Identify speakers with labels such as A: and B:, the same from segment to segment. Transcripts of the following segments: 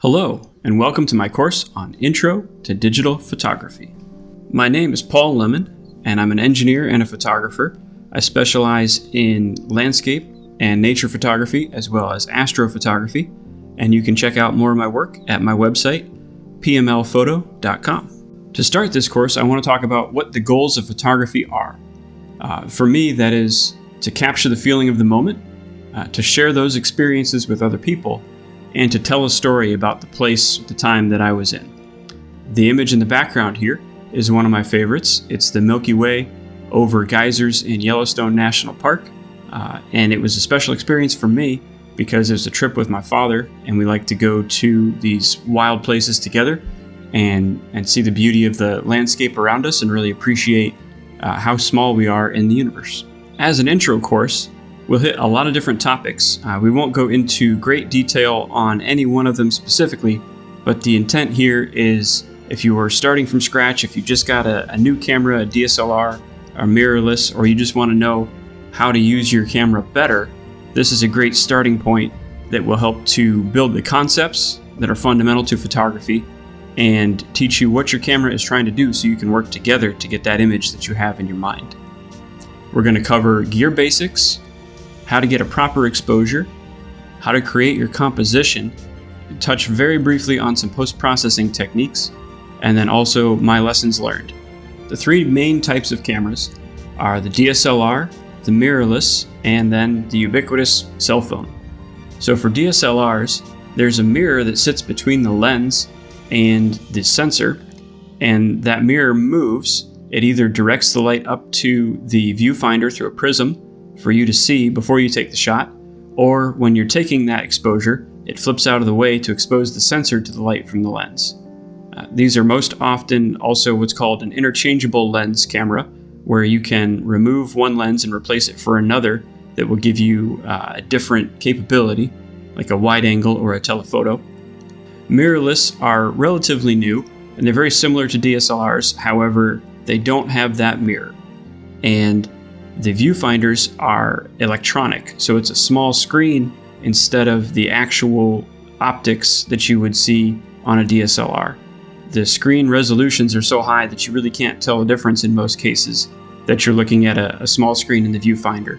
A: Hello, and welcome to my course on Intro to Digital Photography. My name is Paul Lemon, and I'm an engineer and a photographer. I specialize in landscape and nature photography, as well as astrophotography, and you can check out more of my work at my website, pmlphoto.com. To start this course, I want to talk about what the goals of photography are. For me, that is to capture the feeling of the moment, to share those experiences with other people, and to tell a story about the place, the time that I was in. The image in the background here is one of my favorites. It's the Milky Way over geysers in Yellowstone National Park, and it was a special experience for me because it was a trip with my father, and we like to go to these wild places together and see the beauty of the landscape around us and really appreciate how small we are in the universe. As an intro course, we'll hit a lot of different topics. We won't go into great detail on any one of them specifically, but the intent here is if you are starting from scratch, if you just got a new camera, a DSLR, or mirrorless, or you just want to know how to use your camera better, this is a great starting point that will help to build the concepts that are fundamental to photography and teach you what your camera is trying to do so you can work together to get that image that you have in your mind. We're going to cover gear basics, how to get a proper exposure, how to create your composition, touch very briefly on some post-processing techniques, and then also my lessons learned. The three main types of cameras are the DSLR, the mirrorless, and then the ubiquitous cell phone. So for DSLRs, there's a mirror that sits between the lens and the sensor, and that mirror moves. It either directs the light up to the viewfinder through a prism for you to see before you take the shot, or when you're taking that exposure, it flips out of the way to expose the sensor to the light from the lens. These are most often also what's called an interchangeable lens camera, where you can remove one lens and replace it for another that will give you a different capability, like a wide angle or a telephoto. Mirrorless are relatively new, and they're very similar to DSLRs, however, they don't have that mirror. And the viewfinders are electronic, so it's a small screen instead of the actual optics that you would see on a DSLR. The screen resolutions are so high that you really can't tell the difference in most cases that you're looking at a small screen in the viewfinder.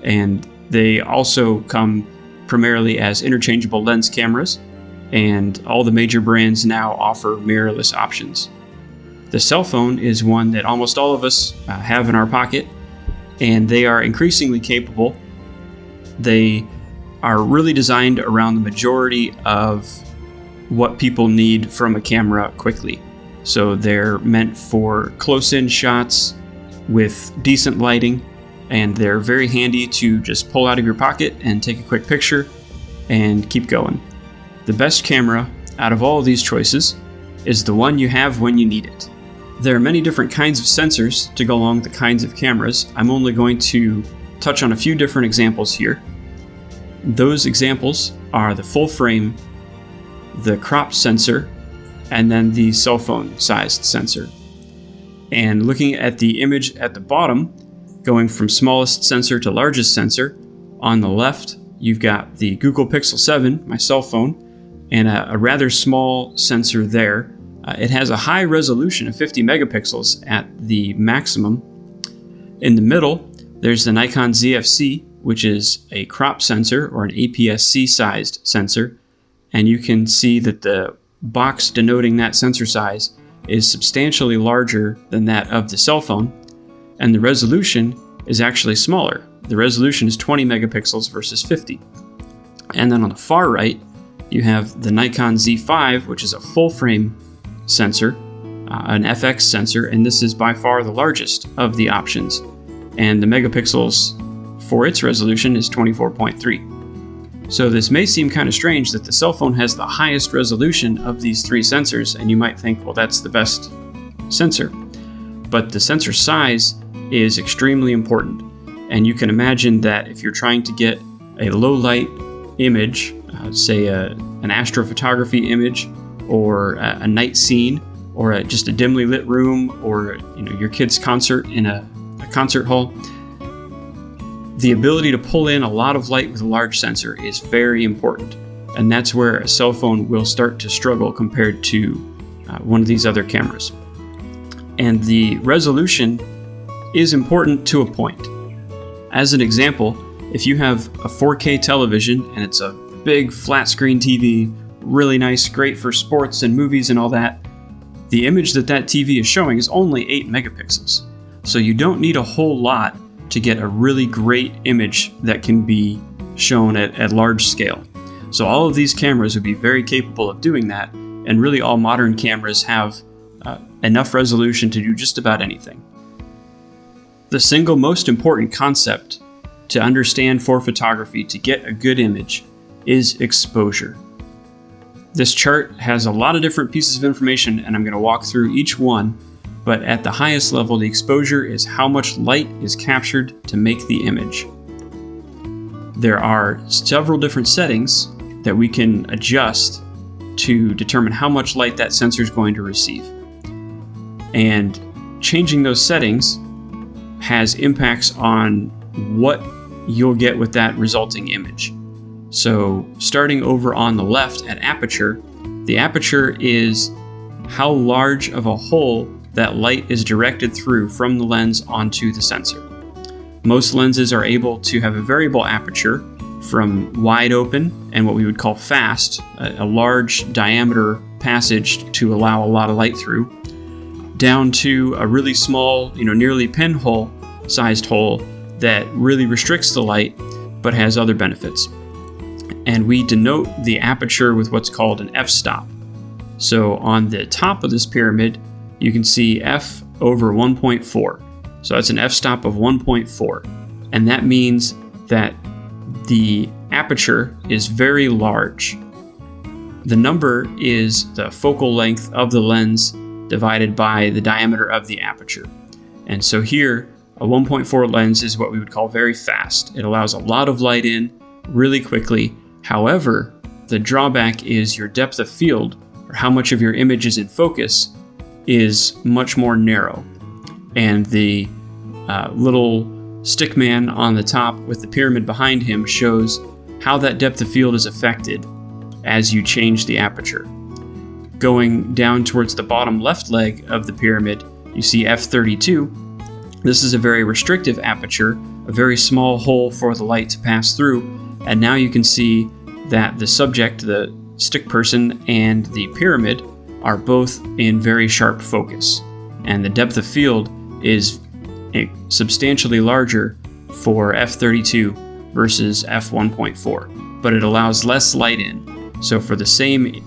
A: And they also come primarily as interchangeable lens cameras, and all the major brands now offer mirrorless options. The cell phone is one that almost all of us have in our pocket, and they are increasingly capable. They are really designed around the majority of what people need from a camera quickly. So they're meant for close-in shots with decent lighting, and they're very handy to just pull out of your pocket and take a quick picture and keep going. The best camera out of all of these choices is the one you have when you need it. There are many different kinds of sensors to go along with the kinds of cameras. I'm only going to touch on a few different examples here. Those examples are the full frame, the crop sensor, and then the cell phone sized sensor. And looking at the image at the bottom, going from smallest sensor to largest sensor, on the left you've got the Google Pixel 7, my cell phone, and a rather small sensor there. It has a high resolution of 50 megapixels at the maximum. In the middle, there's the Nikon ZFC, which is a crop sensor or an APS-C sized sensor. And you can see that the box denoting that sensor size is substantially larger than that of the cell phone. And the resolution is actually smaller. The resolution is 20 megapixels versus 50. And then on the far right, you have the Nikon Z5, which is a full frame sensor, an FX sensor, and this is by far the largest of the options. And the megapixels for its resolution is 24.3. So this may seem kind of strange that the cell phone has the highest resolution of these three sensors, and you might think, well, that's the best sensor. But the sensor size is extremely important. And you can imagine that if you're trying to get a low light image, say an astrophotography image, or a night scene, or just a dimly lit room, or your kid's concert in a concert hall, the ability to pull in a lot of light with a large sensor is very important. and that's where a cell phone will start to struggle compared to one of these other cameras. And the resolution is important to a point. As an example, if you have a 4K television and it's a big flat screen TV, really nice, great for sports and movies and all that, the image that TV is showing is only 8 megapixels. So you don't need a whole lot to get a really great image that can be shown at large scale. So all of these cameras would be very capable of doing that, and really all modern cameras have enough resolution to do just about anything. The single most important concept to understand for photography to get a good image is exposure. This chart has a lot of different pieces of information, and I'm going to walk through each one, but at the highest level, the exposure is how much light is captured to make the image. There are several different settings that we can adjust to determine how much light that sensor is going to receive. And changing those settings has impacts on what you'll get with that resulting image. So starting over on the left at aperture, the aperture is how large of a hole that light is directed through from the lens onto the sensor. Most lenses are able to have a variable aperture from wide open and what we would call fast, a large diameter passage to allow a lot of light through, down to a really small, nearly pinhole sized hole that really restricts the light but has other benefits. And we denote the aperture with what's called an f-stop. So on the top of this pyramid, you can see f over 1.4. So that's an f-stop of 1.4. And that means that the aperture is very large. The number is the focal length of the lens divided by the diameter of the aperture. And so here, a 1.4 lens is what we would call very fast. It allows a lot of light in really quickly. However, the drawback is your depth of field, or how much of your image is in focus, is much more narrow. And the little stick man on the top with the pyramid behind him shows how that depth of field is affected as you change the aperture. Going down towards the bottom left leg of the pyramid, you see f32. This is a very restrictive aperture, a very small hole for the light to pass through, and now you can see that the subject, the stick person, and the pyramid are both in very sharp focus, and the depth of field is substantially larger for f32 versus f1.4, but it allows less light in. So for the same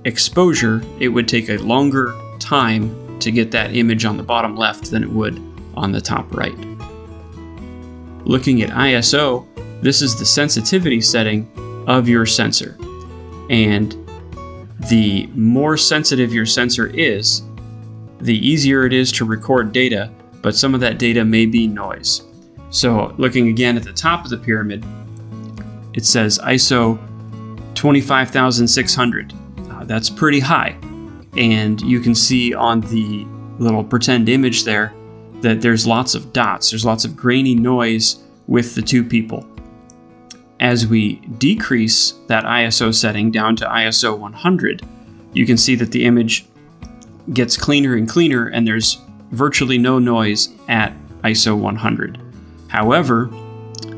A: exposure, it would take a longer time to get that image on the bottom left than it would on the top right. Looking at ISO, this is the sensitivity setting of your sensor. And the more sensitive your sensor is, the easier it is to record data, but some of that data may be noise. So looking again at the top of the pyramid, it says ISO 25,600. That's pretty high. And you can see on the little pretend image there that there's lots of dots, there's lots of grainy noise with the two people. As we decrease that ISO setting down to ISO 100, you can see that the image gets cleaner and cleaner, and there's virtually no noise at ISO 100. However,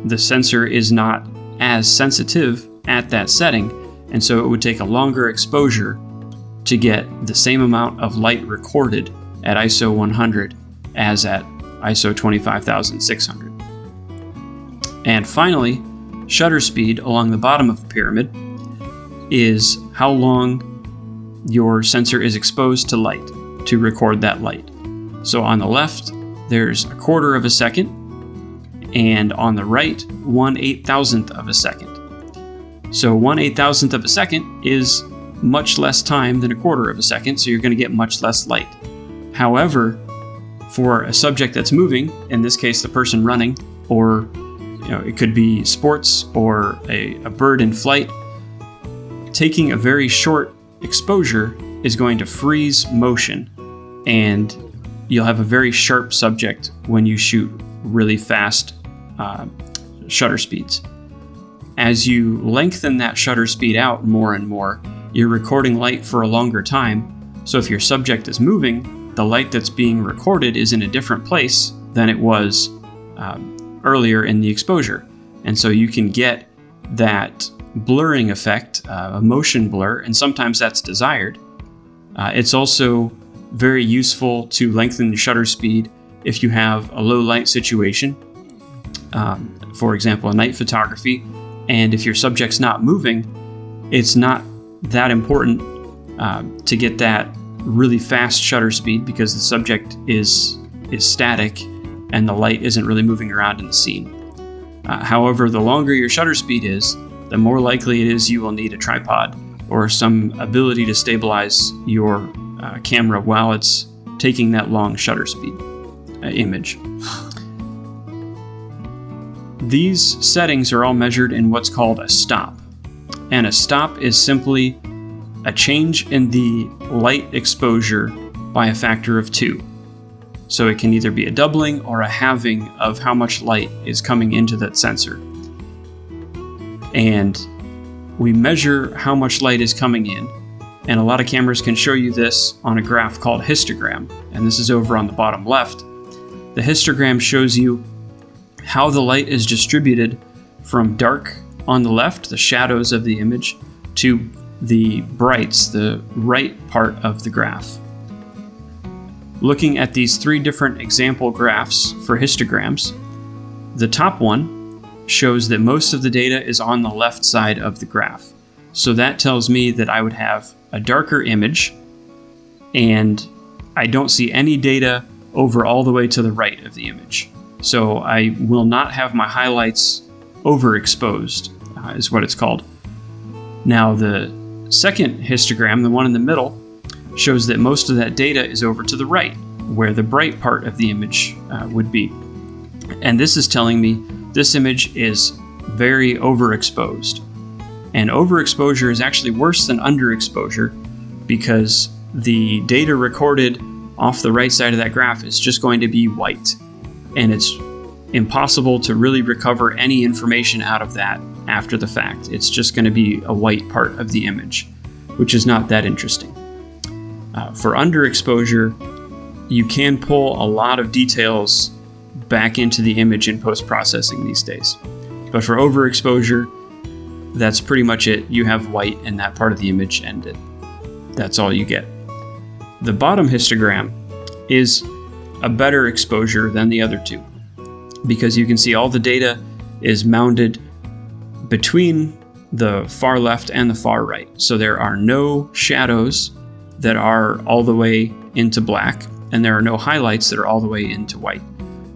A: the sensor is not as sensitive at that setting, and so it would take a longer exposure to get the same amount of light recorded at ISO 100 as at ISO 25,600. And finally, shutter speed along the bottom of the pyramid is how long your sensor is exposed to light to record that light. So on the left, there's 1/4 of a second, and on the right, 1/8,000th of a second. So 1/8,000th of a second is much less time than 1/4 of a second, so you're going to get much less light. However, for a subject that's moving, in this case the person running, or it could be sports or a bird in flight, taking a very short exposure is going to freeze motion, and you'll have a very sharp subject when you shoot really fast shutter speeds. as you lengthen that shutter speed out more and more, you're recording light for a longer time. So if your subject is moving, the light that's being recorded is in a different place than it was earlier in the exposure. And so you can get that blurring effect, a motion blur, and sometimes that's desired. It's also very useful to lengthen the shutter speed if you have a low light situation, for example, a night photography, and if your subject's not moving, it's not that important to get that really fast shutter speed because the subject is static and the light isn't really moving around in the scene. However, the longer your shutter speed is, the more likely it is you will need a tripod or some ability to stabilize your camera while it's taking that long shutter speed image. These settings are all measured in what's called a stop. And a stop is simply a change in the light exposure by a factor of 2. So it can either be a doubling or a halving of how much light is coming into that sensor. And we measure how much light is coming in, and a lot of cameras can show you this on a graph called histogram, and this is over on the bottom left. The histogram shows you how the light is distributed from dark on the left, the shadows of the image, to the brights, the right part of the graph. Looking at these 3 different example graphs for histograms, the top one shows that most of the data is on the left side of the graph. So that tells me that I would have a darker image, and I don't see any data over all the way to the right of the image. So I will not have my highlights overexposed, is what it's called. Now the second histogram, the one in the middle, shows that most of that data is over to the right, where the bright part of the image would be. And this is telling me this image is very overexposed. And overexposure is actually worse than underexposure because the data recorded off the right side of that graph is just going to be white. And it's impossible to really recover any information out of that after the fact. It's just going to be a white part of the image, which is not that interesting. For underexposure, you can pull a lot of details back into the image in post-processing these days. But for overexposure, that's pretty much it. You have white in that part of the image and that's all you get. The bottom histogram is a better exposure than the other two because you can see all the data is mounted between the far left and the far right. So there are no shadows that are all the way into black, and there are no highlights that are all the way into white.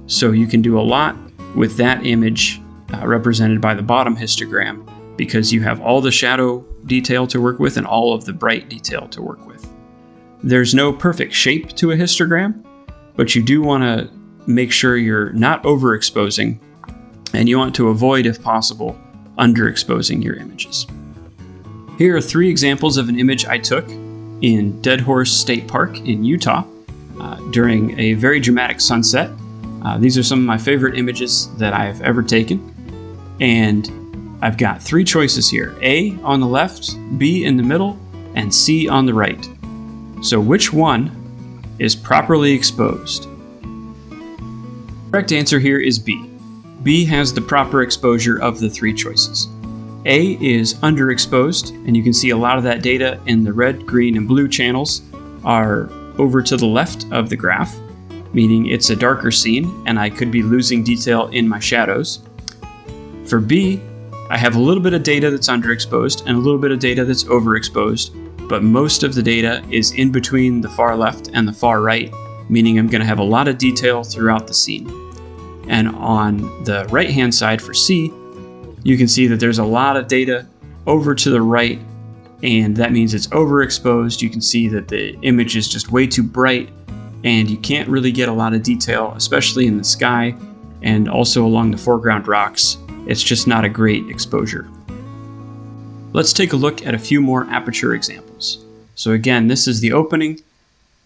A: So you can do a lot with that image represented by the bottom histogram because you have all the shadow detail to work with and all of the bright detail to work with. There's no perfect shape to a histogram, but you do want to make sure you're not overexposing, and you want to avoid, if possible, underexposing your images. Here are 3 examples of an image I took in Dead Horse State Park in Utah during a very dramatic sunset. These are some of my favorite images that I've ever taken, and I've got 3 choices here: A on the left, B in the middle, and C on the right. So which one is properly exposed? The correct answer here is B. B has the proper exposure of the 3 choices. A is underexposed, and you can see a lot of that data in the red, green, and blue channels are over to the left of the graph, meaning it's a darker scene, and I could be losing detail in my shadows. For B, I have a little bit of data that's underexposed and a little bit of data that's overexposed, but most of the data is in between the far left and the far right, meaning I'm going to have a lot of detail throughout the scene. And on the right-hand side for C, you can see that there's a lot of data over to the right, and that means it's overexposed. You can see that the image is just way too bright, and you can't really get a lot of detail, especially in the sky and also along the foreground rocks. It's just not a great exposure. Let's take a look at a few more aperture examples. So again, this is the opening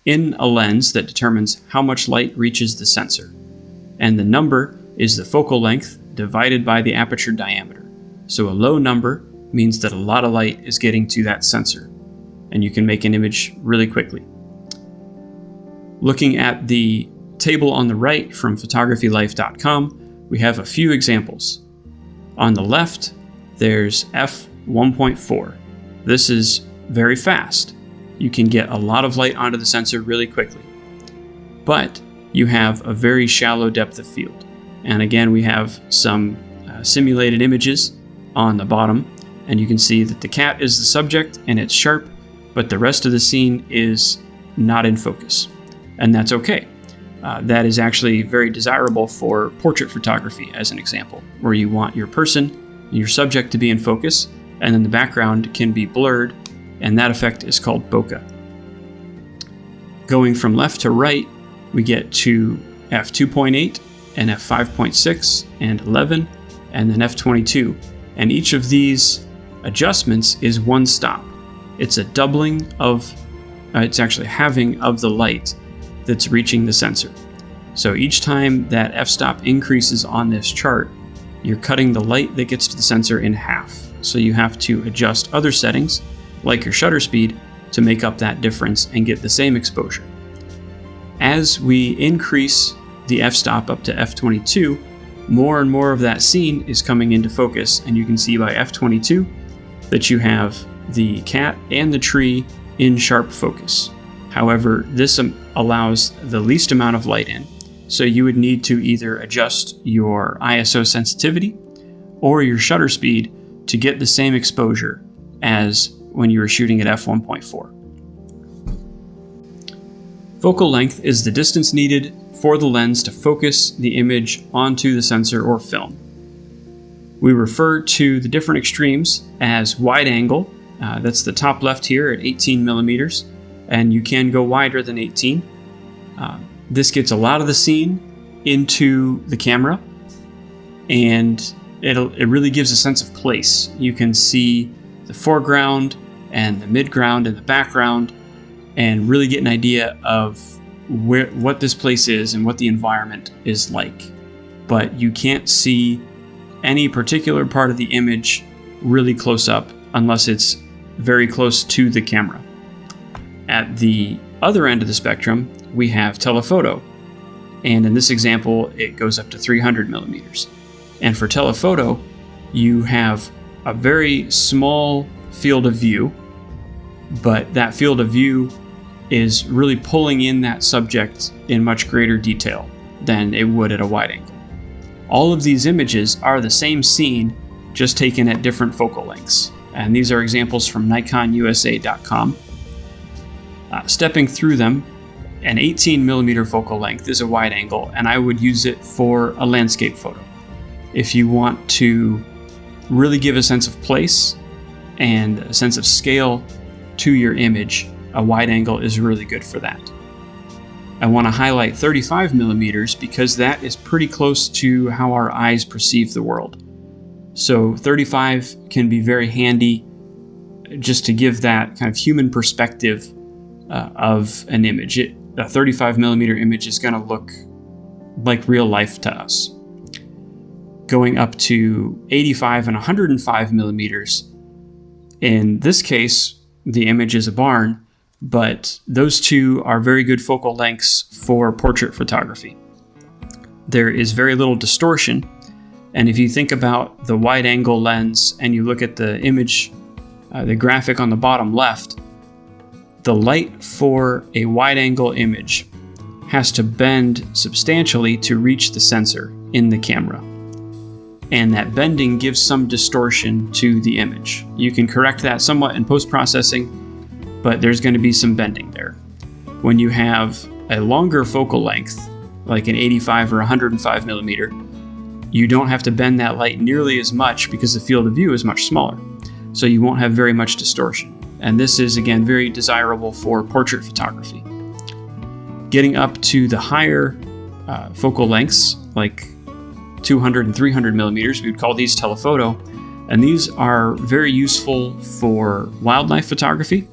A: in a lens that determines how much light reaches the sensor. And the number is the focal length divided by the aperture diameter. So a low number means that a lot of light is getting to that sensor, and you can make an image really quickly. Looking at the table on the right from photographylife.com, we have a few examples. On the left, there's f1.4. This is very fast. You can get a lot of light onto the sensor really quickly. But you have a very shallow depth of field. And again, we have some simulated images on the bottom, and you can see that the cat is the subject and it's sharp, but the rest of the scene is not in focus. And that's okay. That is actually very desirable for portrait photography, as an example, where you want your person, your subject, to be in focus, and then the background can be blurred, and that effect is called bokeh. Going from left to right, we get to f2.8 and f5.6 and 11, and then f22. And each of these adjustments is one stop. It's a doubling of, it's actually halving of the light that's reaching the sensor. So each time that f-stop increases on this chart, you're cutting the light that gets to the sensor in half. So you have to adjust other settings, like your shutter speed, to make up that difference and get the same exposure. As we increase the f-stop up to f22, more and more of that scene is coming into focus, and you can see by f22 that you have the cat and the tree in sharp focus. However, this allows the least amount of light in, so you would need to either adjust your ISO sensitivity or your shutter speed to get the same exposure as when you were shooting at f1.4. Focal length is the distance needed for the lens to focus the image onto the sensor or film. We refer to the different extremes as wide angle. That's the top left here at 18 millimeters, and you can go wider than 18. This gets a lot of the scene into the camera, and it really gives a sense of place. You can see the foreground and the midground and the background, and really get an idea of what this place is and what the environment is like. But you can't see any particular part of the image really close up unless it's very close to the camera. At the other end of the spectrum, we have telephoto. And in this example, it goes up to 300 millimeters. And for telephoto, you have a very small field of view, but that field of view is really pulling in that subject in much greater detail than it would at a wide angle. All of these images are the same scene, just taken at different focal lengths. And these are examples from NikonUSA.com. Stepping through them, an 18 millimeter focal length is a wide angle, and I would use it for a landscape photo. If you want to really give a sense of place and a sense of scale to your image, a wide angle is really good for that. I want to highlight 35 millimeters because that is pretty close to how our eyes perceive the world. So 35 can be very handy just to give that kind of human perspective of an image. A 35 millimeter image is going to look like real life to us. Going up to 85 and 105 millimeters, in this case, the image is a barn, but those two are very good focal lengths for portrait photography. There is very little distortion, and if you think about the wide angle lens and you look at the image, the graphic on the bottom left, the light for a wide angle image has to bend substantially to reach the sensor in the camera. And that bending gives some distortion to the image. You can correct that somewhat in post-processing, but there's going to be some bending there. When you have a longer focal length, like an 85 or 105 millimeter, you don't have to bend that light nearly as much because the field of view is much smaller. So you won't have very much distortion. And this is, again, very desirable for portrait photography. Getting up to the higher focal lengths, like 200 and 300 millimeters, we would call these telephoto, and these are very useful for wildlife photography,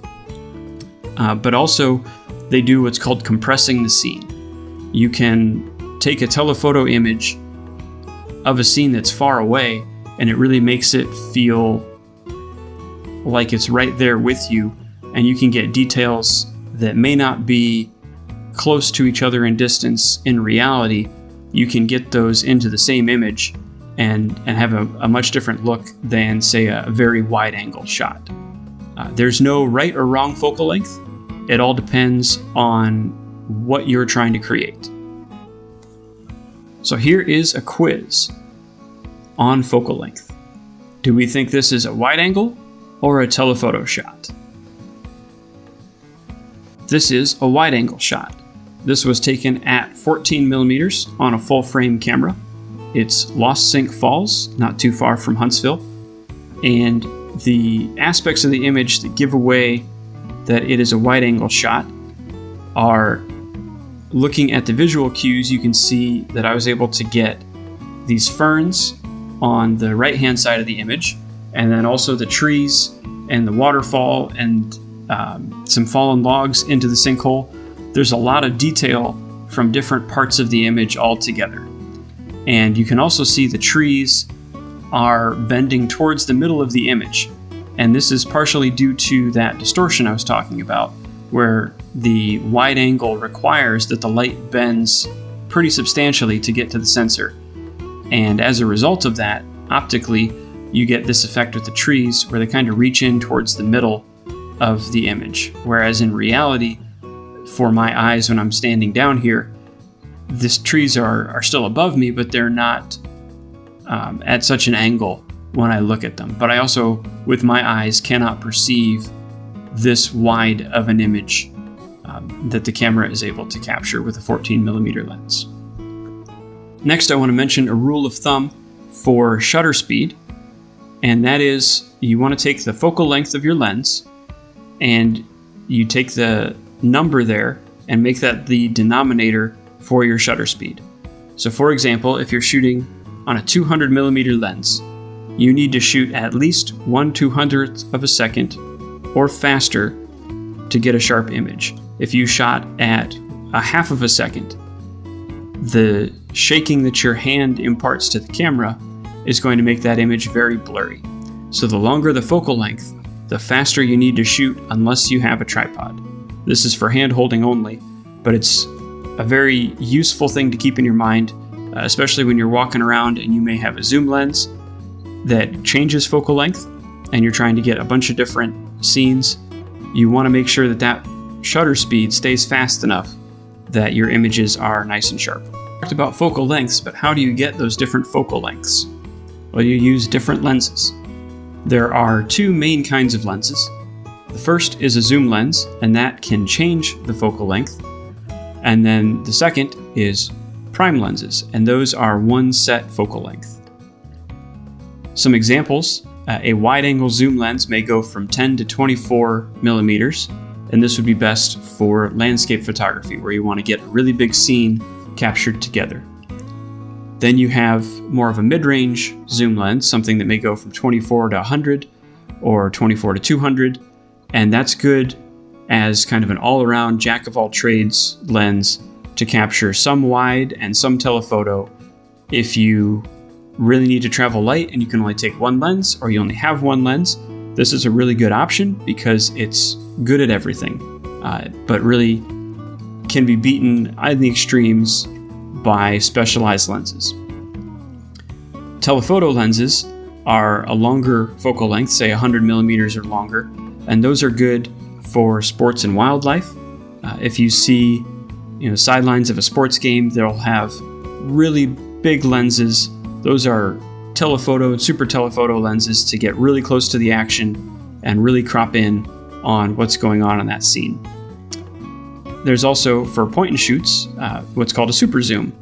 A: but also they do what's called compressing the scene. You can take a telephoto image of a scene that's far away and it really makes it feel like it's right there with you, and you can get details that may not be close to each other in distance in reality. You can get those into the same image and have a much different look than, say, a very wide angle shot. There's no right or wrong focal length. It all depends on what you're trying to create. So here is a quiz on focal length. Do we think this is a wide angle or a telephoto shot? This is a wide angle shot. This was taken at 14 millimeters on a full frame camera. It's Lost Sink Falls, not too far from Huntsville. And the aspects of the image that give away that it is a wide angle shot are, looking at the visual cues, you can see that I was able to get these ferns on the right hand side of the image, and then also the trees and the waterfall and some fallen logs into the sinkhole. There's a lot of detail from different parts of the image all together. And you can also see the trees are bending towards the middle of the image. And this is partially due to that distortion I was talking about, where the wide angle requires that the light bends pretty substantially to get to the sensor. And as a result of that, optically, you get this effect with the trees where they kind of reach in towards the middle of the image. Whereas in reality, for my eyes when I'm standing down here, these trees are still above me, but they're not at such an angle when I look at them. But I also, with my eyes, cannot perceive this wide of an image that the camera is able to capture with a 14 millimeter lens. Next, I want to mention a rule of thumb for shutter speed, and that is you want to take the focal length of your lens and you take the number there and make that the denominator for your shutter speed. So for example, if you're shooting on a 200 millimeter lens, you need to shoot at least 1/200th of a second or faster to get a sharp image. If you shot at a half of a second, the shaking that your hand imparts to the camera is going to make that image very blurry. So the longer the focal length, the faster you need to shoot unless you have a tripod. This is for hand holding only, but it's a very useful thing to keep in your mind, especially when you're walking around and you may have a zoom lens that changes focal length and you're trying to get a bunch of different scenes. You want to make sure that that shutter speed stays fast enough that your images are nice and sharp. We talked about focal lengths, but how do you get those different focal lengths? Well, you use different lenses. There are two main kinds of lenses. The first is a zoom lens, and that can change the focal length. And then the second is prime lenses, and those are one set focal length. Some examples: a wide-angle zoom lens may go from 10 to 24 millimeters, and this would be best for landscape photography, where you want to get a really big scene captured together. Then you have more of a mid-range zoom lens, something that may go from 24 to 100 or 24 to 200, and that's good as kind of an all-around jack-of-all-trades lens to capture some wide and some telephoto if you really need to travel light and you can only take one lens, or you only have one lens. This is a really good option because it's good at everything, but really can be beaten in the extremes by specialized lenses. Telephoto lenses are a longer focal length, say 100 millimeters or longer, and those are good for sports and wildlife. If you see, sidelines of a sports game, they'll have really big lenses. Those are telephoto, super telephoto lenses to get really close to the action and really crop in on what's going on in that scene. There's also, for point and shoots, what's called a super zoom.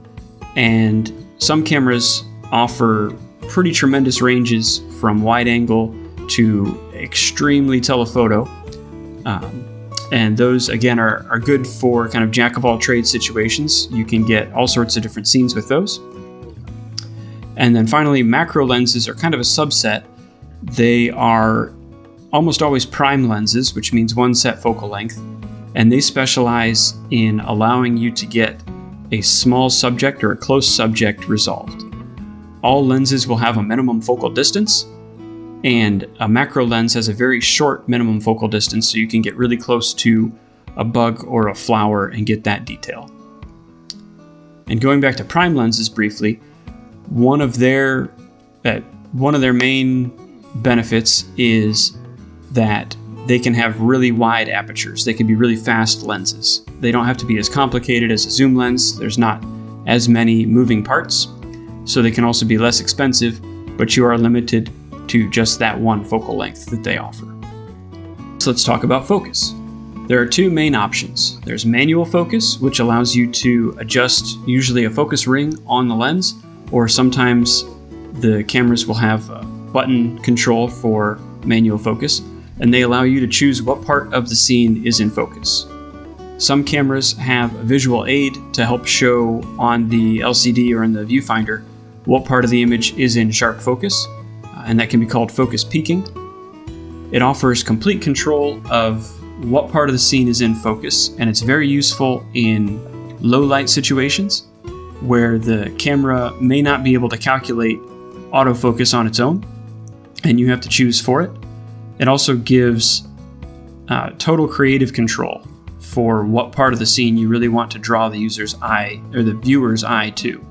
A: And some cameras offer pretty tremendous ranges from wide angle to extremely telephoto. And those, again, are good for kind of jack-of-all-trades situations. You can get all sorts of different scenes with those. And then finally, macro lenses are kind of a subset. They are almost always prime lenses, which means one set focal length. And they specialize in allowing you to get a small subject or a close subject resolved. All lenses will have a minimum focal distance, and a macro lens has a very short minimum focal distance, so you can get really close to a bug or a flower and get that detail. And going back to prime lenses briefly, one of their main benefits is that they can have really wide apertures. They can be really fast lenses. They don't have to be as complicated as a zoom lens. There's not as many moving parts, so they can also be less expensive, but you are limited to just that one focal length that they offer. So let's talk about focus. There are two main options. There's manual focus, which allows you to adjust usually a focus ring on the lens, or sometimes the cameras will have a button control for manual focus, and they allow you to choose what part of the scene is in focus. Some cameras have a visual aid to help show on the LCD or in the viewfinder what part of the image is in sharp focus, and that can be called focus peaking. It offers complete control of what part of the scene is in focus, and it's very useful in low light situations where the camera may not be able to calculate autofocus on its own, and you have to choose for it. It also gives total creative control for what part of the scene you really want to draw the user's eye or the viewer's eye to.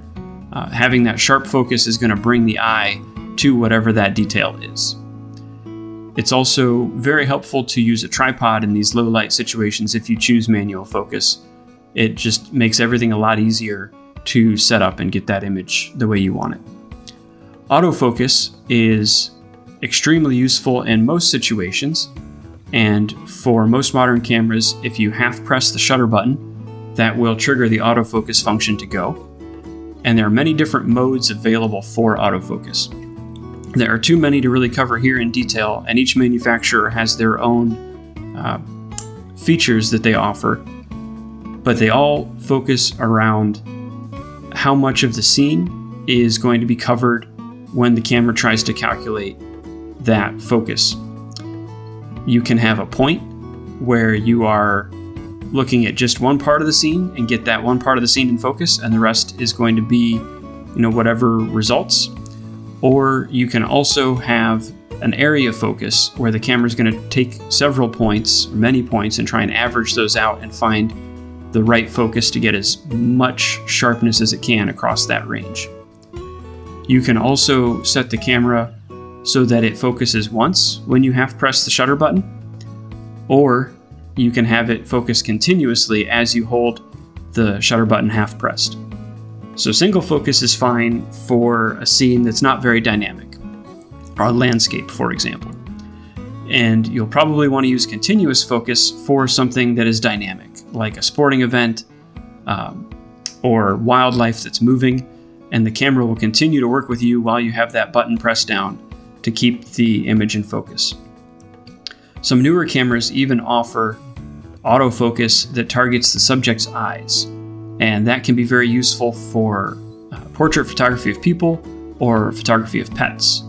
A: Having that sharp focus is going to bring the eye to whatever that detail is. It's also very helpful to use a tripod in these low light situations if you choose manual focus. It just makes everything a lot easier to set up and get that image the way you want it. Autofocus is extremely useful in most situations, and for most modern cameras, if you half press the shutter button, that will trigger the autofocus function to go. And there are many different modes available for autofocus. There are too many to really cover here in detail, and each manufacturer has their own features that they offer, but they all focus around how much of the scene is going to be covered when the camera tries to calculate that focus. You can have a point where you are looking at just one part of the scene and get that one part of the scene in focus, and the rest is going to be, whatever results. Or you can also have an area focus where the camera is going to take several points, or many points, and try and average those out and find the right focus to get as much sharpness as it can across that range. You can also set the camera so that it focuses once when you half press the shutter button, or you can have it focus continuously as you hold the shutter button half pressed. So single focus is fine for a scene that's not very dynamic, or a landscape, for example. And you'll probably want to use continuous focus for something that is dynamic, like a sporting event or wildlife that's moving, and the camera will continue to work with you while you have that button pressed down to keep the image in focus. Some newer cameras even offer autofocus that targets the subject's eyes, and that can be very useful for portrait photography of people or photography of pets.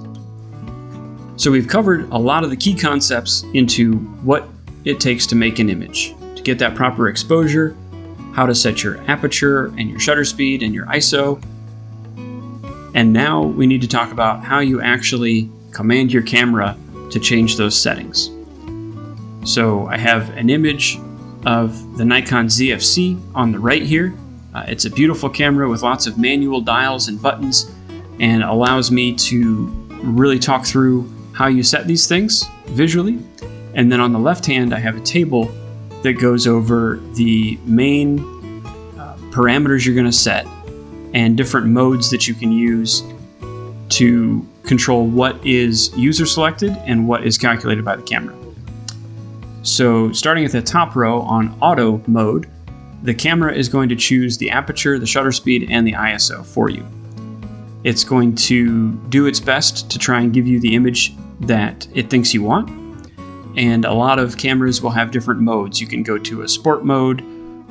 A: So we've covered a lot of the key concepts into what it takes to make an image, to get that proper exposure, how to set your aperture and your shutter speed and your ISO. And now we need to talk about how you actually command your camera to change those settings. So I have an image of the Nikon ZFC on the right here. It's a beautiful camera with lots of manual dials and buttons, and allows me to really talk through how you set these things visually. And then on the left hand, I have a table that goes over the main parameters you're going to set and different modes that you can use to control what is user selected and what is calculated by the camera. So starting at the top row on auto mode, the camera is going to choose the aperture, the shutter speed, and the ISO for you. It's going to do its best to try and give you the image that it thinks you want. And a lot of cameras will have different modes. You can go to a sport mode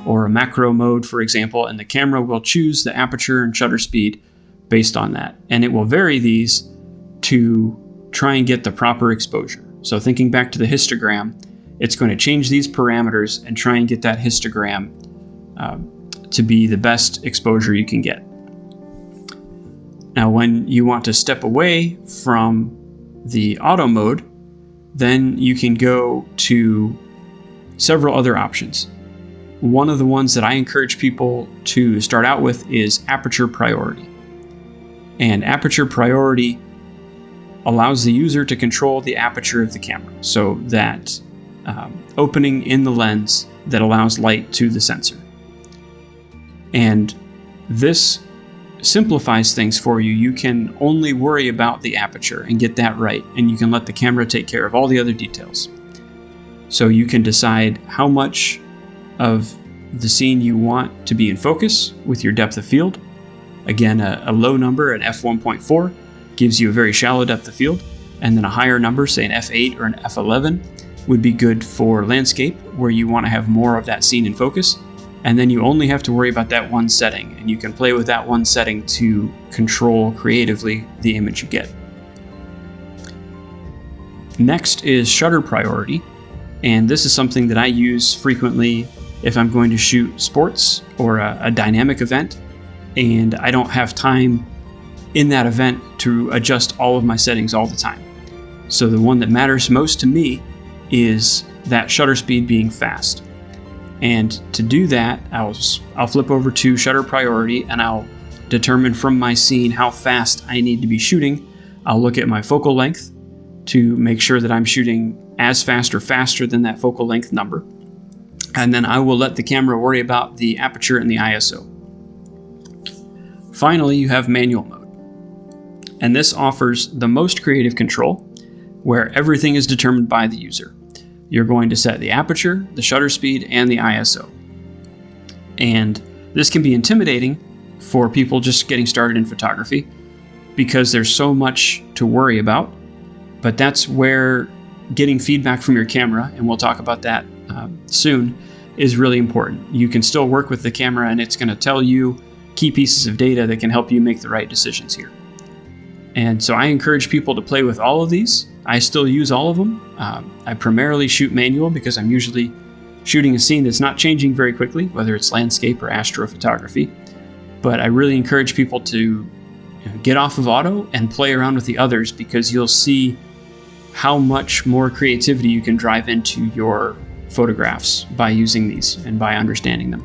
A: or a macro mode, for example, and the camera will choose the aperture and shutter speed based on that. And it will vary these to try and get the proper exposure. So thinking back to the histogram, it's going to change these parameters and try and get that histogram to be the best exposure you can get. Now, when you want to step away from the auto mode, then you can go to several other options. One of the ones that I encourage people to start out with is Aperture Priority. And Aperture Priority allows the user to control the aperture of the camera, so that opening in the lens that allows light to the sensor. And this simplifies things for you. You can only worry about the aperture and get that right, and you can let the camera take care of all the other details. So you can decide how much of the scene you want to be in focus with your depth of field. Again, a low number, an f1.4, gives you a very shallow depth of field, and then a higher number, say an f8 or an f11, would be good for landscape, where you want to have more of that scene in focus. And then you only have to worry about that one setting, and you can play with that one setting to control creatively the image you get. Next is shutter priority, and this is something that I use frequently if I'm going to shoot sports or a dynamic event, and I don't have time in that event to adjust all of my settings all the time. So the one that matters most to me is that shutter speed being fast. And to do that, I'll flip over to shutter priority, and I'll determine from my scene how fast I need to be shooting. I'll look at my focal length to make sure that I'm shooting as fast or faster than that focal length number. And then I will let the camera worry about the aperture and the ISO. Finally, you have manual mode. And this offers the most creative control, where everything is determined by the user. You're going to set the aperture, the shutter speed, and the ISO. And this can be intimidating for people just getting started in photography, because there's so much to worry about. But that's where getting feedback from your camera, and we'll talk about that soon, is really important. You can still work with the camera, and it's going to tell you key pieces of data that can help you make the right decisions here. And so I encourage people to play with all of these. I still use all of them. I primarily shoot manual because I'm usually shooting a scene that's not changing very quickly, whether it's landscape or astrophotography. But I really encourage people to get off of auto and play around with the others, because you'll see how much more creativity you can drive into your photographs by using these and by understanding them.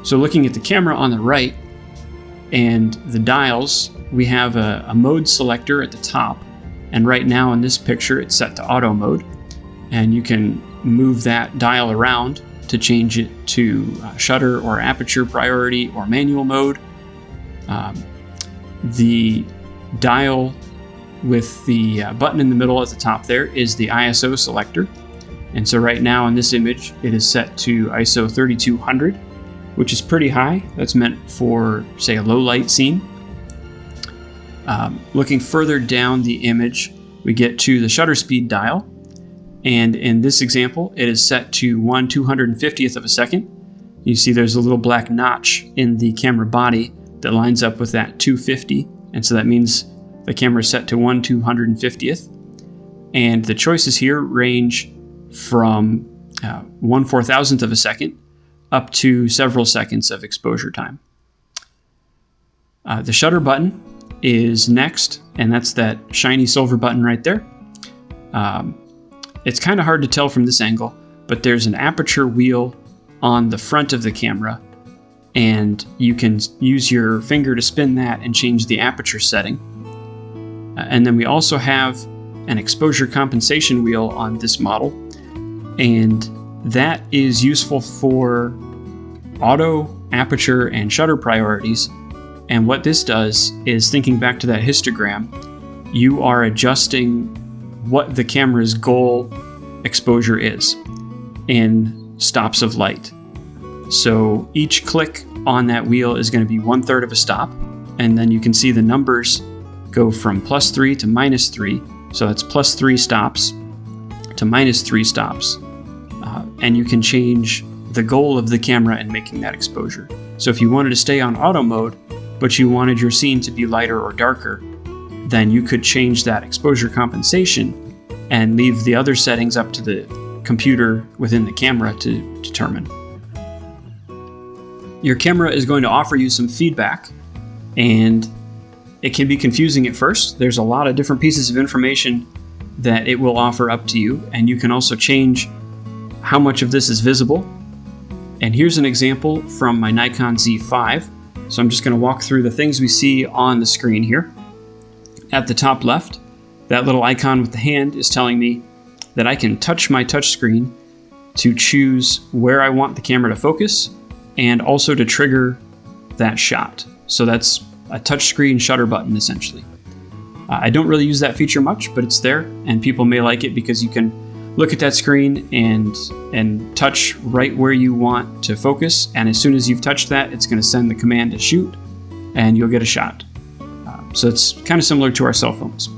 A: So looking at the camera on the right and the dials, we have a mode selector at the top. And right now in this picture, it's set to auto mode. And you can move that dial around to change it to shutter or aperture priority or manual mode. The dial with the button in the middle at the top there is the ISO selector. And so right now in this image, it is set to ISO 3200, which is pretty high. That's meant for, say, a low light scene. Looking further down the image, we get to the shutter speed dial. And in this example, it is set to 1/250th of a second. You see there's a little black notch in the camera body that lines up with that 250. And so that means the camera is set to 1/250th. And the choices here range from 1/4000th of a second up to several seconds of exposure time. The shutter button is next, and that's that shiny silver button right there. It's kind of hard to tell from this angle, but there's an aperture wheel on the front of the camera, and you can use your finger to spin that and change the aperture setting. And then we also have an exposure compensation wheel on this model, and that is useful for auto, aperture, and shutter priorities. And what this does is, thinking back to that histogram, you are adjusting what the camera's goal exposure is in stops of light. So each click on that wheel is going to be 1/3 of a stop, and then you can see the numbers go from +3 to -3. So that's +3 stops to -3 stops. And you can change the goal of the camera in making that exposure. So if you wanted to stay on auto mode, but you wanted your scene to be lighter or darker, then you could change that exposure compensation and leave the other settings up to the computer within the camera to determine. Your camera is going to offer you some feedback, and It can be confusing at first. There's a lot of different pieces of information that it will offer up to you, and you can also change how much of this is visible. And here's an example from my Nikon Z5. So I'm just going to walk through the things we see on the screen here. At the top left, that little icon with the hand is telling me that I can touch my touch screen to choose where I want the camera to focus and also to trigger that shot. So that's a touchscreen shutter button, essentially. I don't really use that feature much, but it's there, and people may like it because you can look at that screen and touch right where you want to focus, and as soon as you've touched that, it's going to send the command to shoot, and you'll get a shot. So it's kind of similar to our cell phones.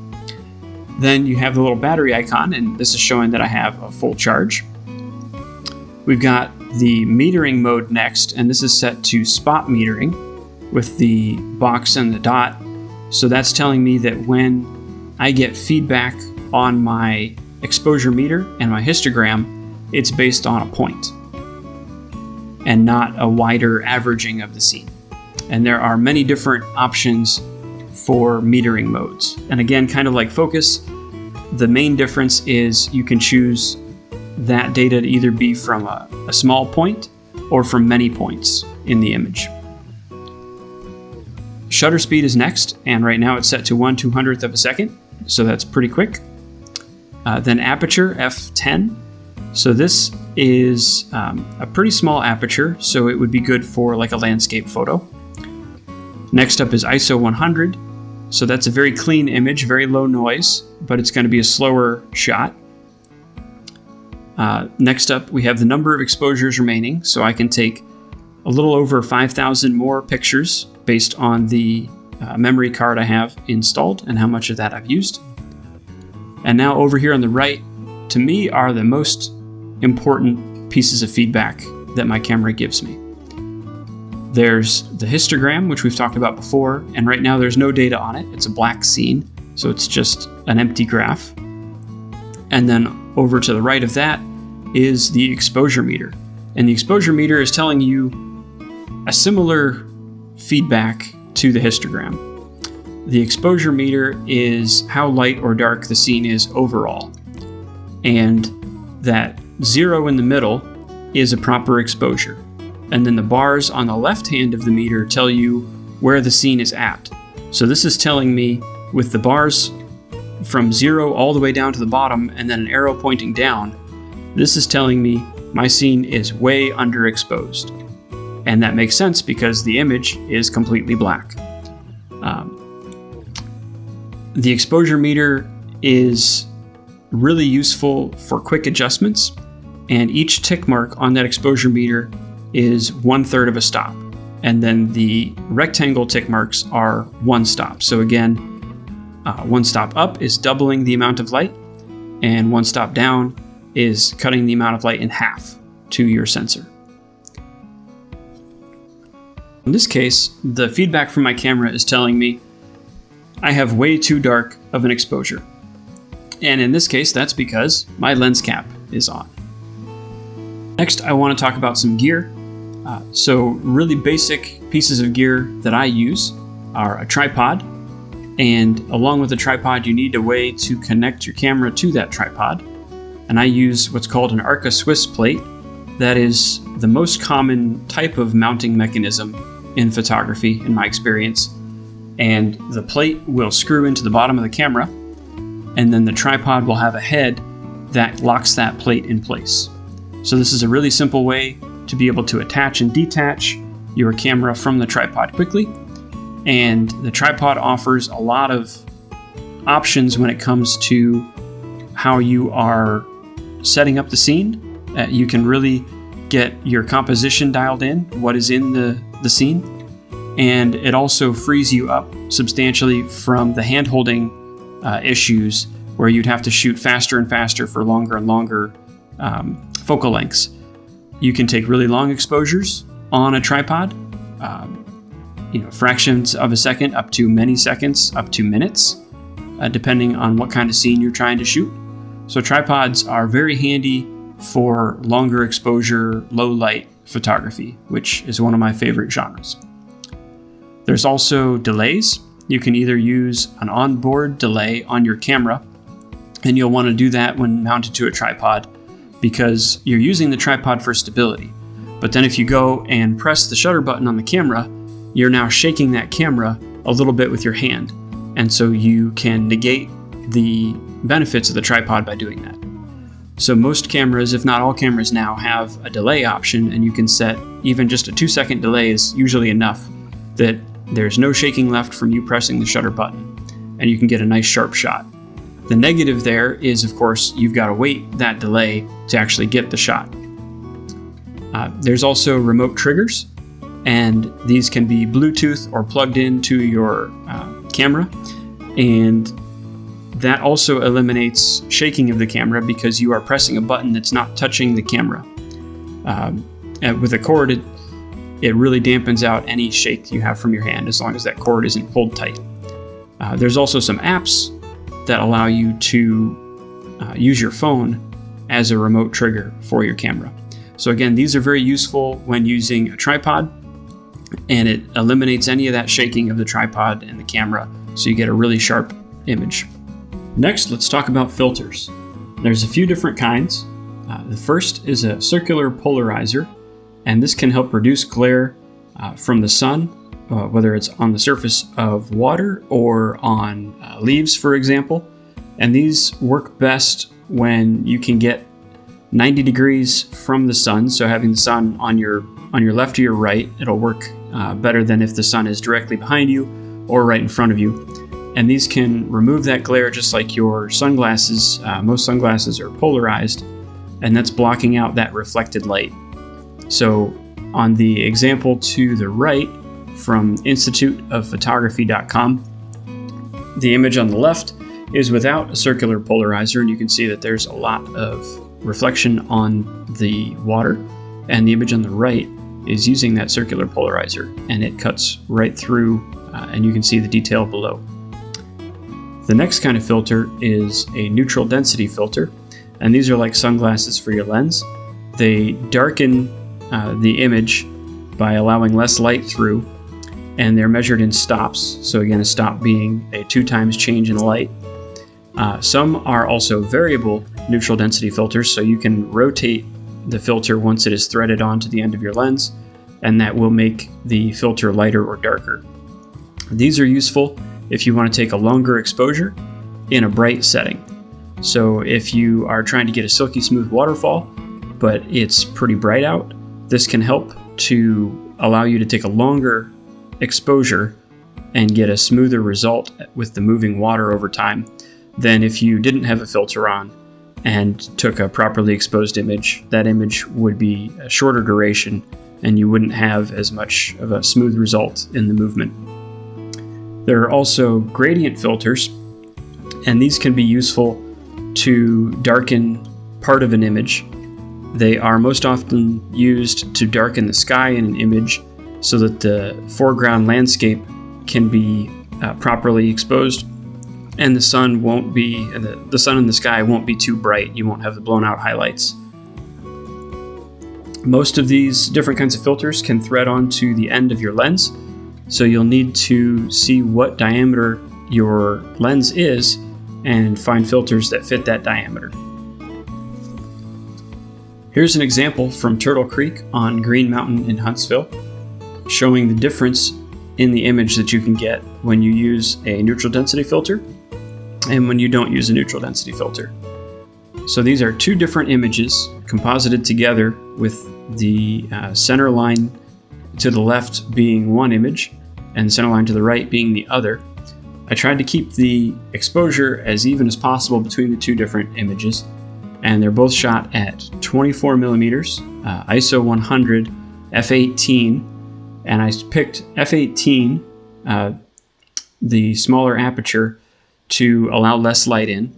A: Then you have the little battery icon, and this is showing that I have a full charge. We've got the metering mode next, and this is set to spot metering with the box and the dot. So that's telling me that when I get feedback on my exposure meter and my histogram, it's based on a point and not a wider averaging of the scene. And there are many different options for metering modes. And again, kind of like focus, the main difference is you can choose that data to either be from a small point or from many points in the image. Shutter speed is next, and right now it's set to 1/200th of a second, so that's pretty quick. Then aperture, f10. So this is a pretty small aperture, so it would be good for like a landscape photo. Next up is ISO 100. So that's a very clean image, very low noise, but it's going to be a slower shot. Next up, we have the number of exposures remaining, so I can take a little over 5,000 more pictures based on the memory card I have installed and how much of that I've used. And now over here on the right, to me, are the most important pieces of feedback that my camera gives me. There's the histogram, which we've talked about before, and right now there's no data on it. It's a black scene, so it's just an empty graph. And then over to the right of that is the exposure meter. And the exposure meter is telling you a similar feedback to the histogram. The exposure meter is how light or dark the scene is overall. And that 0 in the middle is a proper exposure. And then the bars on the left hand of the meter tell you where the scene is at. So this is telling me with the bars from 0 all the way down to the bottom and then an arrow pointing down, this is telling me my scene is way underexposed. And that makes sense because the image is completely black. The exposure meter is really useful for quick adjustments, and each tick mark on that exposure meter is 1/3 of a stop. And then the rectangle tick marks are 1 stop. So again, 1 stop up is doubling the amount of light, and 1 stop down is cutting the amount of light in half to your sensor. In this case, the feedback from my camera is telling me I have way too dark of an exposure. And in this case, that's because my lens cap is on. Next, I want to talk about some gear. So really basic pieces of gear that I use are a tripod, and along with the tripod, you need a way to connect your camera to that tripod. And I use what's called an Arca Swiss plate. That is the most common type of mounting mechanism in photography, in my experience. And the plate will screw into the bottom of the camera, and then the tripod will have a head that locks that plate in place. So this is a really simple way to be able to attach and detach your camera from the tripod quickly. And the tripod offers a lot of options when it comes to how you are setting up the scene. You can really get your composition dialed in, what is in the scene. And it also frees you up substantially from the hand-holding issues where you'd have to shoot faster and faster for longer and longer focal lengths. You can take really long exposures on a tripod, fractions of a second up to many seconds, up to minutes, depending on what kind of scene you're trying to shoot. So tripods are very handy for longer exposure, low light photography, which is one of my favorite genres. There's also delays. you can either use an onboard delay on your camera, and you'll want to do that when mounted to a tripod because you're using the tripod for stability. But then if you go and press the shutter button on the camera, you're now shaking that camera a little bit with your hand. And so you can negate the benefits of the tripod by doing that. So most cameras, if not all cameras now, have a delay option, and you can set even just a 2-second delay is usually enough that there's no shaking left from you pressing the shutter button, and you can get a nice sharp shot. The negative there is, of course, you've got to wait that delay to actually get the shot. There's also remote triggers, and these can be Bluetooth or plugged into your camera, and that also eliminates shaking of the camera because you are pressing a button that's not touching the camera. And with a cord, it really dampens out any shake you have from your hand as long as that cord isn't pulled tight. There's also some apps that allow you to use your phone as a remote trigger for your camera. So again, these are very useful when using a tripod, and it eliminates any of that shaking of the tripod and the camera, so you get a really sharp image. Next, let's talk about filters. There's a few different kinds. The first is a circular polarizer, and this can help reduce glare from the sun, whether it's on the surface of water or on leaves, for example. And these work best when you can get 90 degrees from the sun, so having the sun on your left or your right. It'll work better than if the sun is directly behind you or right in front of you. And these can remove that glare just like your sunglasses. Most sunglasses are polarized, and that's blocking out that reflected light. So on the example to the right from instituteofphotography.com, the image on the left is without a circular polarizer, and you can see that there's a lot of reflection on the water, and the image on the right is using that circular polarizer, and it cuts right through, and you can see the detail below. The next kind of filter is a neutral density filter, and these are like sunglasses for your lens. They darken the image by allowing less light through, and they're measured in stops. So again, a stop being a 2 times change in light. Some are also variable neutral density filters, so you can rotate the filter once it is threaded onto the end of your lens, and that will make the filter lighter or darker. These are useful if you want to take a longer exposure in a bright setting. So if you are trying to get a silky smooth waterfall, but it's pretty bright out, this can help to allow you to take a longer exposure and get a smoother result with the moving water over time than if you didn't have a filter on and took a properly exposed image. That image would be a shorter duration, and you wouldn't have as much of a smooth result in the movement. There are also gradient filters, and these can be useful to darken part of an image. They are most often used to darken the sky in an image so that the foreground landscape can be properly exposed, and the sun and the sky won't be too bright. You won't have the blown out highlights. Most of these different kinds of filters can thread onto the end of your lens, so you'll need to see what diameter your lens is and find filters that fit that diameter. Here's an example from Turtle Creek on Green Mountain in Huntsville, showing the difference in the image that you can get when you use a neutral density filter and when you don't use a neutral density filter. So these are 2 different images composited together, with the center line to the left being one image and the center line to the right being the other. I tried to keep the exposure as even as possible between the 2 different images, and they're both shot at 24 millimeters, ISO 100, f/18, and I picked f/18, the smaller aperture, to allow less light in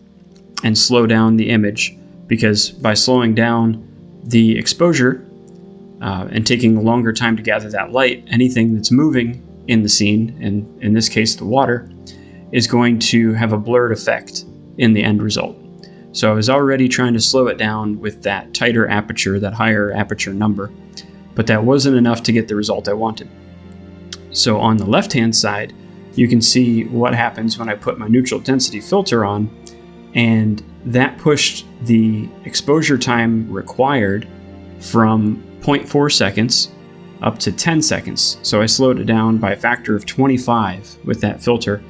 A: and slow down the image, because by slowing down the exposure and taking a longer time to gather that light, anything that's moving in the scene, and in this case the water, is going to have a blurred effect in the end result. So I was already trying to slow it down with that tighter aperture, that higher aperture number, but that wasn't enough to get the result I wanted. So on the left-hand side, you can see what happens when I put my neutral density filter on, and that pushed the exposure time required from 0.4 seconds up to 10 seconds. So I slowed it down by a factor of 25 with that filter,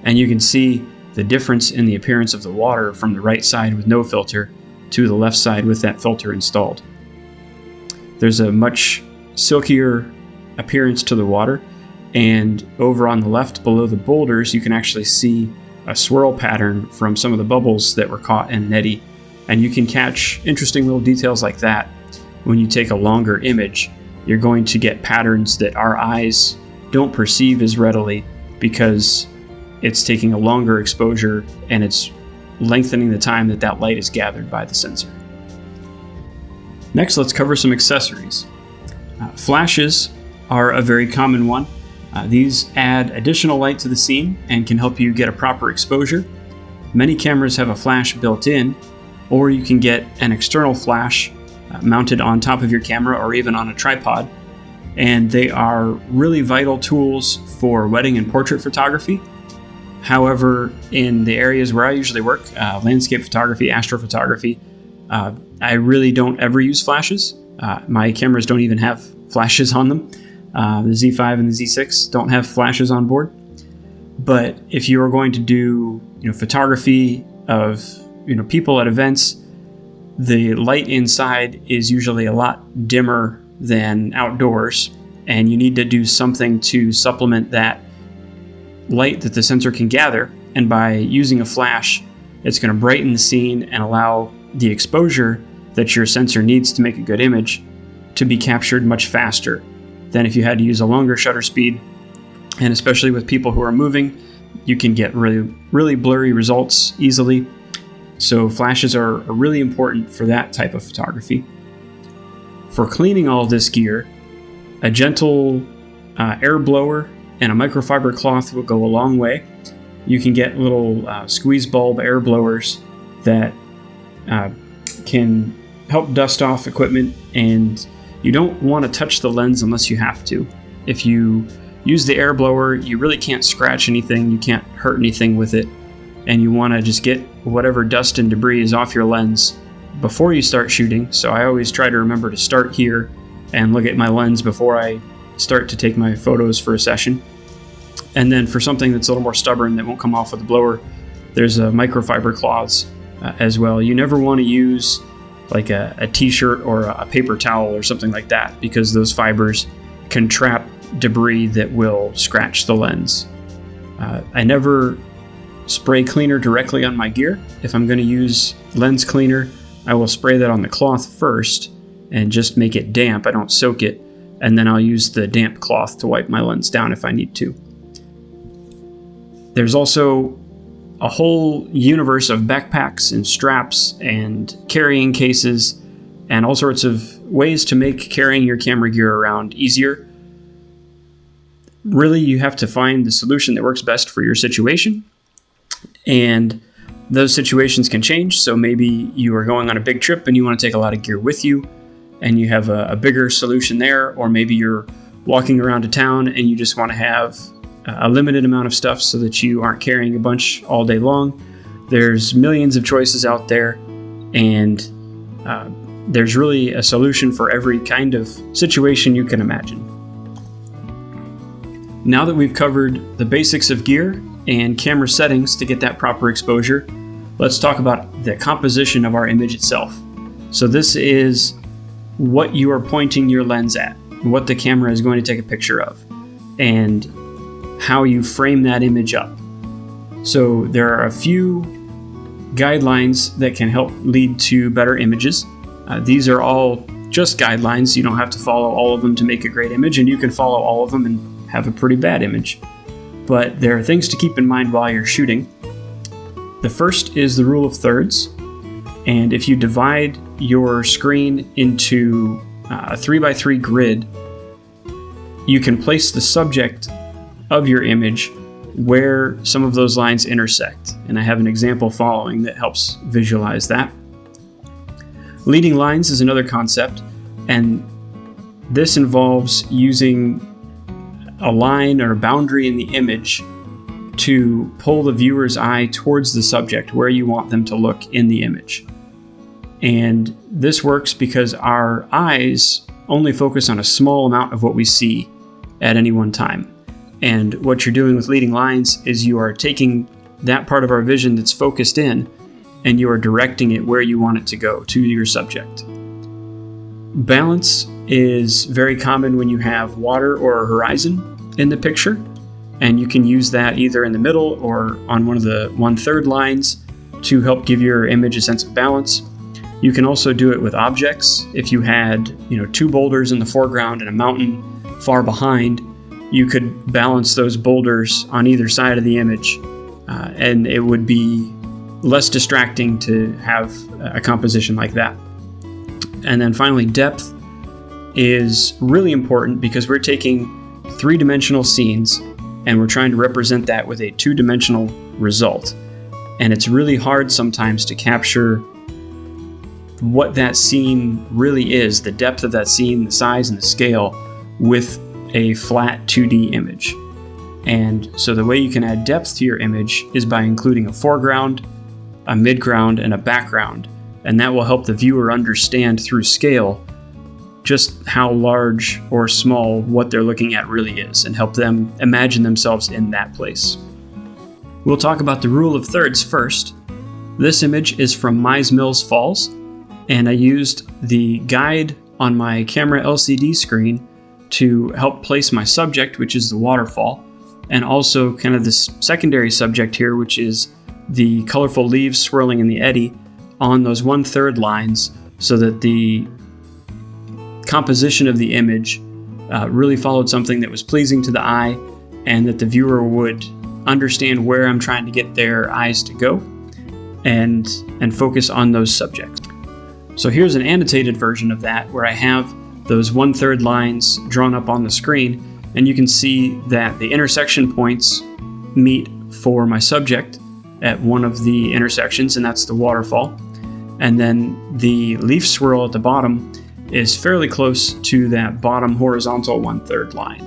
A: and you can see the difference in the appearance of the water from the right side with no filter to the left side with that filter installed. There's a much silkier appearance to the water, and over on the left below the boulders you can actually see a swirl pattern from some of the bubbles that were caught in an eddy, and you can catch interesting little details like that. When you take a longer image, you're going to get patterns that our eyes don't perceive as readily because it's taking a longer exposure and it's lengthening the time that that light is gathered by the sensor. Next, let's cover some accessories. Flashes are a very common one. These add additional light to the scene and can help you get a proper exposure. Many cameras have a flash built in, or you can get an external flash mounted on top of your camera or even on a tripod. And they are really vital tools for wedding and portrait photography. However, in the areas where I usually work, landscape photography, astrophotography, I really don't ever use flashes. My cameras don't even have flashes on them. The Z5 and the Z6 don't have flashes on board. But if you are going to do, photography of, people at events, the light inside is usually a lot dimmer than outdoors, and you need to do something to supplement that light that the sensor can gather. And by using a flash, it's going to brighten the scene and allow the exposure that your sensor needs to make a good image to be captured much faster than if you had to use a longer shutter speed. And especially with people who are moving, you can get really, really blurry results easily. So flashes are really important for that type of photography. For cleaning all of this gear, a gentle air blower and a microfiber cloth will go a long way. You can get little squeeze bulb air blowers that can help dust off equipment, and you don't want to touch the lens unless you have to. If you use the air blower, you really can't scratch anything, you can't hurt anything with it, and you want to just get whatever dust and debris is off your lens before you start shooting. So I always try to remember to start here and look at my lens before I start to take my photos for a session. And then for something that's a little more stubborn that won't come off with the blower, there's a microfiber cloths as well. You never want to use like a t-shirt or a paper towel or something like that, because those fibers can trap debris that will scratch the lens. I never spray cleaner directly on my gear. If I'm going to use lens cleaner, I will spray that on the cloth first and just make it damp. I don't soak it, and then I'll use the damp cloth to wipe my lens down if I need to. There's also a whole universe of backpacks and straps and carrying cases and all sorts of ways to make carrying your camera gear around easier. Really, you have to find the solution that works best for your situation, and those situations can change. So maybe you are going on a big trip and you want to take a lot of gear with you, and you have a bigger solution there, or maybe you're walking around a town and you just want to have a limited amount of stuff so that you aren't carrying a bunch all day long. There's millions of choices out there, and there's really a solution for every kind of situation you can imagine. Now that we've covered the basics of gear and camera settings to get that proper exposure, let's talk about the composition of our image itself. So this is what you are pointing your lens at, what the camera is going to take a picture of, and how you frame that image up. So there are a few guidelines that can help lead to better images. These are all just guidelines. You don't have to follow all of them to make a great image, and you can follow all of them and have a pretty bad image. But there are things to keep in mind while you're shooting. The first is the rule of thirds. And if you divide your screen into a 3x3 grid, you can place the subject of your image where some of those lines intersect. And I have an example following that helps visualize that. Leading lines is another concept, and this involves using a line or a boundary in the image to pull the viewer's eye towards the subject where you want them to look in the image. And this works because our eyes only focus on a small amount of what we see at any one time. And what you're doing with leading lines is you are taking that part of our vision that's focused in, and you are directing it where you want it to go, to your subject. Balance is very common when you have water or a horizon in the picture, and you can use that either in the middle or on one of the 1/3 lines to help give your image a sense of balance. You can also do it with objects. If you had, 2 boulders in the foreground and a mountain far behind, you could balance those boulders on either side of the image, and it would be less distracting to have a composition like that. And then finally, depth is really important because we're taking 3-dimensional scenes and we're trying to represent that with a 2-dimensional result. And it's really hard sometimes to capture what that scene really is, the depth of that scene, the size and the scale, with a flat 2D image. And so the way you can add depth to your image is by including a foreground, a midground, and a background. And that will help the viewer understand through scale just how large or small what they're looking at really is, and help them imagine themselves in that place. We'll talk about the rule of thirds first. This image is from Mize Mills Falls, and I used the guide on my camera LCD screen to help place my subject, which is the waterfall, and also kind of this secondary subject here, which is the colorful leaves swirling in the eddy, on those 1/3 lines, so that the composition of the image really followed something that was pleasing to the eye, and that the viewer would understand where I'm trying to get their eyes to go, and focus on those subjects. So here's an annotated version of that, where I have those 1/3 lines drawn up on the screen, and you can see that the intersection points meet for my subject at one of the intersections, and that's the waterfall. And then the leaf swirl at the bottom is fairly close to that bottom horizontal 1/3 line.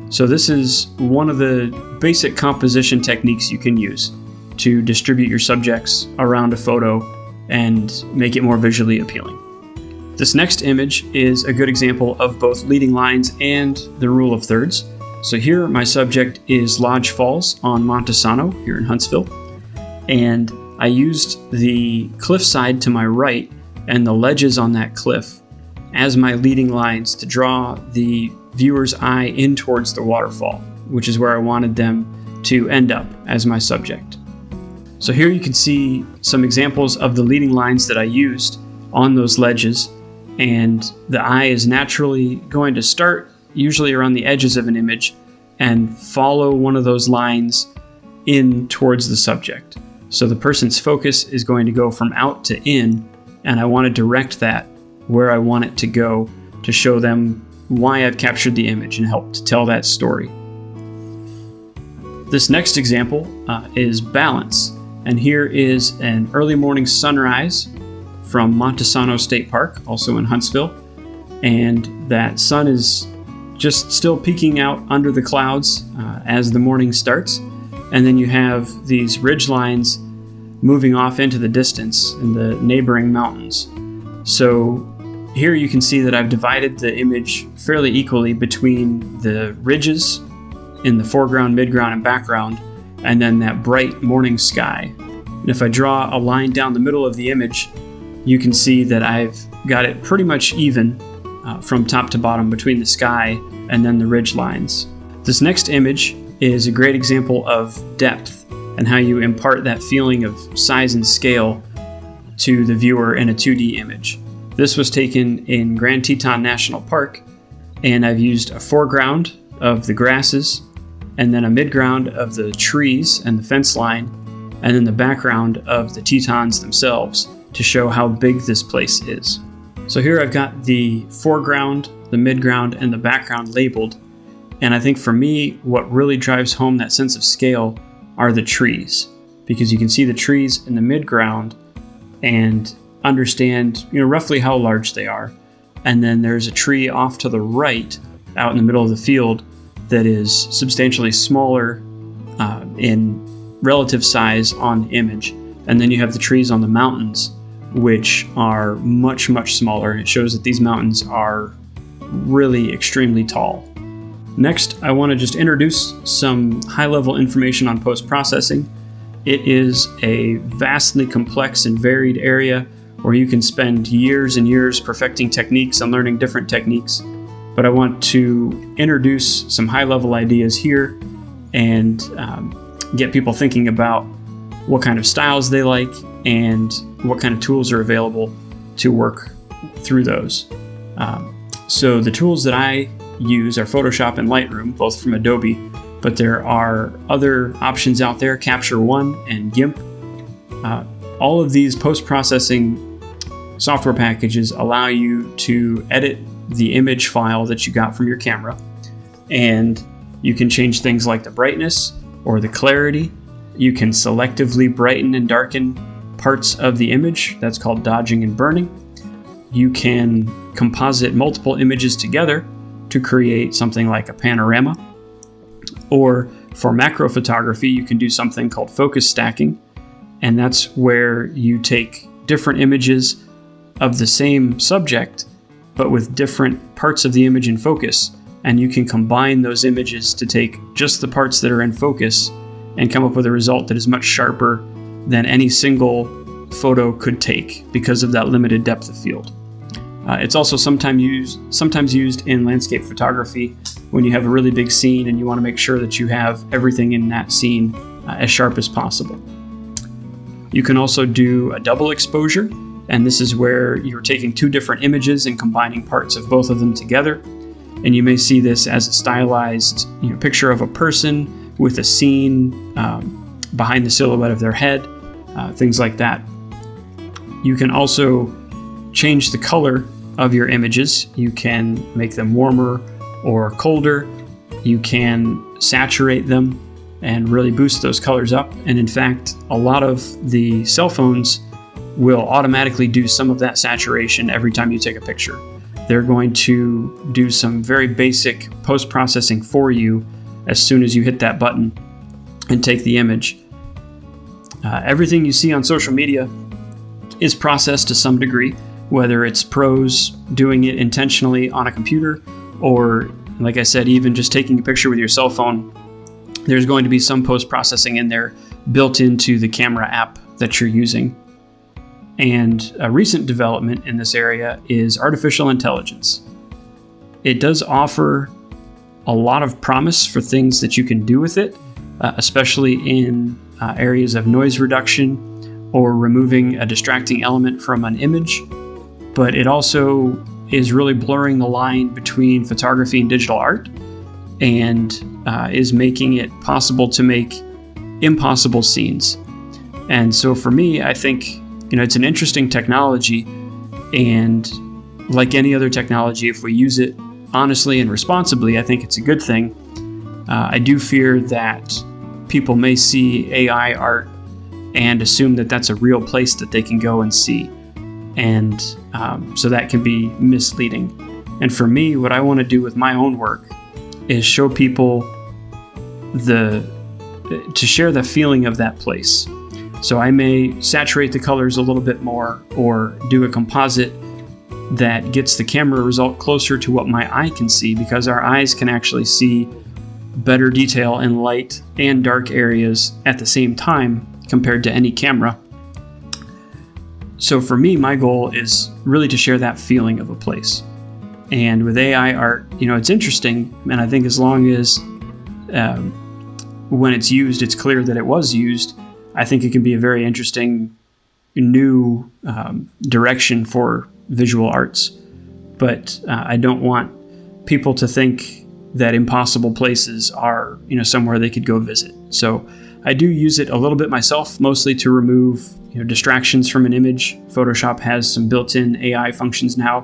A: So this is one of the basic composition techniques you can use to distribute your subjects around a photo and make it more visually appealing. This next image is a good example of both leading lines and the rule of thirds. So here my subject is Lodge Falls on Montesano here in Huntsville, and I used the cliffside to my right and the ledges on that cliff as my leading lines to draw the viewer's eye in towards the waterfall, which is where I wanted them to end up as my subject. So here you can see some examples of the leading lines that I used on those ledges, and the eye is naturally going to start usually around the edges of an image and follow one of those lines in towards the subject. So the person's focus is going to go from out to in, and I want to direct that where I want it to go to show them why I've captured the image and help to tell that story. This next example is balance, and here is an early morning sunrise from Montesano State Park, also in Huntsville, and that sun is just still peeking out under the clouds as the morning starts, and then you have these ridge lines moving off into the distance in the neighboring mountains. So here you can see that I've divided the image fairly equally between the ridges in the foreground, midground, and background, and then that bright morning sky. And if I draw a line down the middle of the image, you can see that I've got it pretty much even from top to bottom between the sky and then the ridge lines. This next image is a great example of depth and how you impart that feeling of size and scale to the viewer in a 2D image. This was taken in Grand Teton National Park, and I've used a foreground of the grasses, and then a midground of the trees and the fence line, and then the background of the Tetons themselves to show how big this place is. So here I've got the foreground, the midground, and the background labeled, and I think for me, what really drives home that sense of scale are the trees, because you can see the trees in the midground and understand roughly how large they are. And then there's a tree off to the right out in the middle of the field that is substantially smaller in relative size on the image. And then you have the trees on the mountains, which are much, much smaller. And it shows that these mountains are really extremely tall. Next, I want to just introduce some high-level information on post-processing. It is a vastly complex and varied area where you can spend years and years perfecting techniques and learning different techniques. But I want to introduce some high-level ideas here and get people thinking about what kind of styles they like and what kind of tools are available to work through those. So the tools that I use are Photoshop and Lightroom, both from Adobe, but there are other options out there, Capture One and GIMP. All of these post-processing software packages allow you to edit the image file that you got from your camera, and you can change things like the brightness or the clarity. You can selectively brighten and darken parts of the image. That's called dodging and burning. You can composite multiple images together to create something like a panorama. Or for macro photography, you can do something called focus stacking, and that's where you take different images of the same subject, but with different parts of the image in focus, and you can combine those images to take just the parts that are in focus and come up with a result that is much sharper than any single photo could take because of that limited depth of field. It's also sometimes used in landscape photography when you have a really big scene and you want to make sure that you have everything in that scene as sharp as possible. You can also do a double exposure, and this is where you're taking two different images and combining parts of both of them together. And you may see this as a stylized picture of a person with a scene behind the silhouette of their head, things like that. You can also change the color of your images. You can make them warmer or colder. You can saturate them and really boost those colors up. And in fact, a lot of the cell phones will automatically do some of that saturation every time you take a picture. They're going to do some very basic post-processing for you as soon as you hit that button and take the image. Everything you see on social media is processed to some degree, whether it's pros doing it intentionally on a computer or, like I said, even just taking a picture with your cell phone. There's going to be some post-processing in there built into the camera app that you're using. And a recent development in this area is artificial intelligence. It does offer a lot of promise for things that you can do with it, especially in areas of noise reduction or removing a distracting element from an image. But it also is really blurring the line between photography and digital art, and is making it possible to make impossible scenes. And so for me, I think it's an interesting technology, and like any other technology, if we use it honestly and responsibly, I think it's a good thing. I do fear that people may see AI art and assume that that's a real place that they can go and see. And so that can be misleading. And for me, what I want to do with my own work is show people to share the feeling of that place. So I may saturate the colors a little bit more or do a composite that gets the camera result closer to what my eye can see, because our eyes can actually see better detail in light and dark areas at the same time compared to any camera. So for me, my goal is really to share that feeling of a place. And with AI art, it's interesting, and I think as long as when it's used, it's clear that it was used, I think it can be a very interesting new direction for visual arts. But I don't want people to think that impossible places are, somewhere they could go visit. So I do use it a little bit myself, mostly to remove, distractions from an image. Photoshop has some built-in AI functions now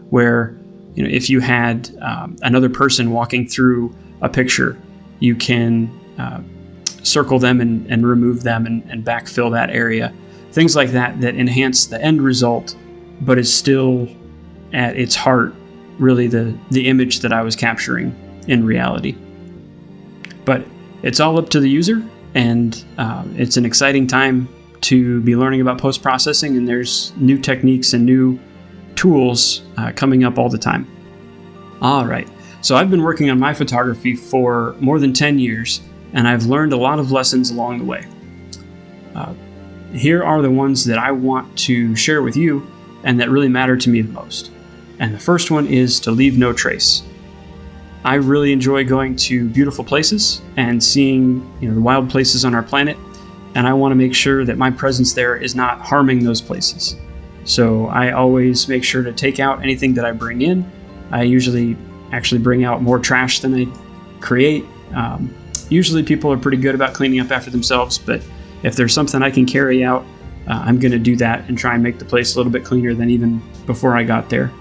A: where, if you had another person walking through a picture, you can circle them and remove them and backfill that area. Things like that enhance the end result, but is still at its heart really the image that I was capturing in reality. But it's all up to the user, and it's an exciting time to be learning about post-processing, and there's new techniques and new tools coming up all the time. All right, so I've been working on my photography for more than 10 years, and I've learned a lot of lessons along the way. Here are the ones that I want to share with you and that really matter to me the most. And the first one is to leave no trace. I really enjoy going to beautiful places and seeing, the wild places on our planet, and I want to make sure that my presence there is not harming those places. So I always make sure to take out anything that I bring in. I usually actually bring out more trash than I create. Usually people are pretty good about cleaning up after themselves, but if there's something I can carry out, I'm going to do that and try and make the place a little bit cleaner than even before I got there.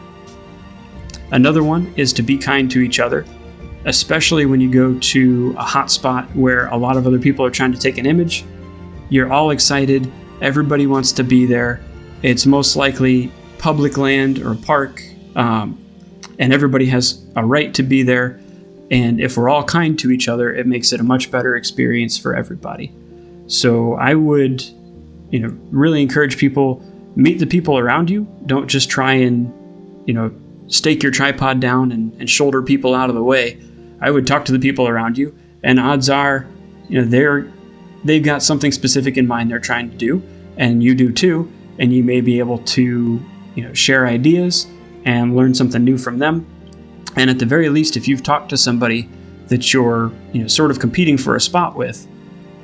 A: Another one is to be kind to each other, especially when you go to a hot spot where a lot of other people are trying to take an image. You're all excited. Everybody wants to be there. It's most likely public land or a park, and everybody has a right to be there. And if we're all kind to each other, it makes it a much better experience for everybody. So I would, really encourage people, meet the people around you. Don't just try and, stake your tripod down and shoulder people out of the way. I would talk to the people around you, and odds are, they've got something specific in mind they're trying to do, and you do too, and you may be able to, share ideas and learn something new from them. And at the very least, if you've talked to somebody that you're, sort of competing for a spot with,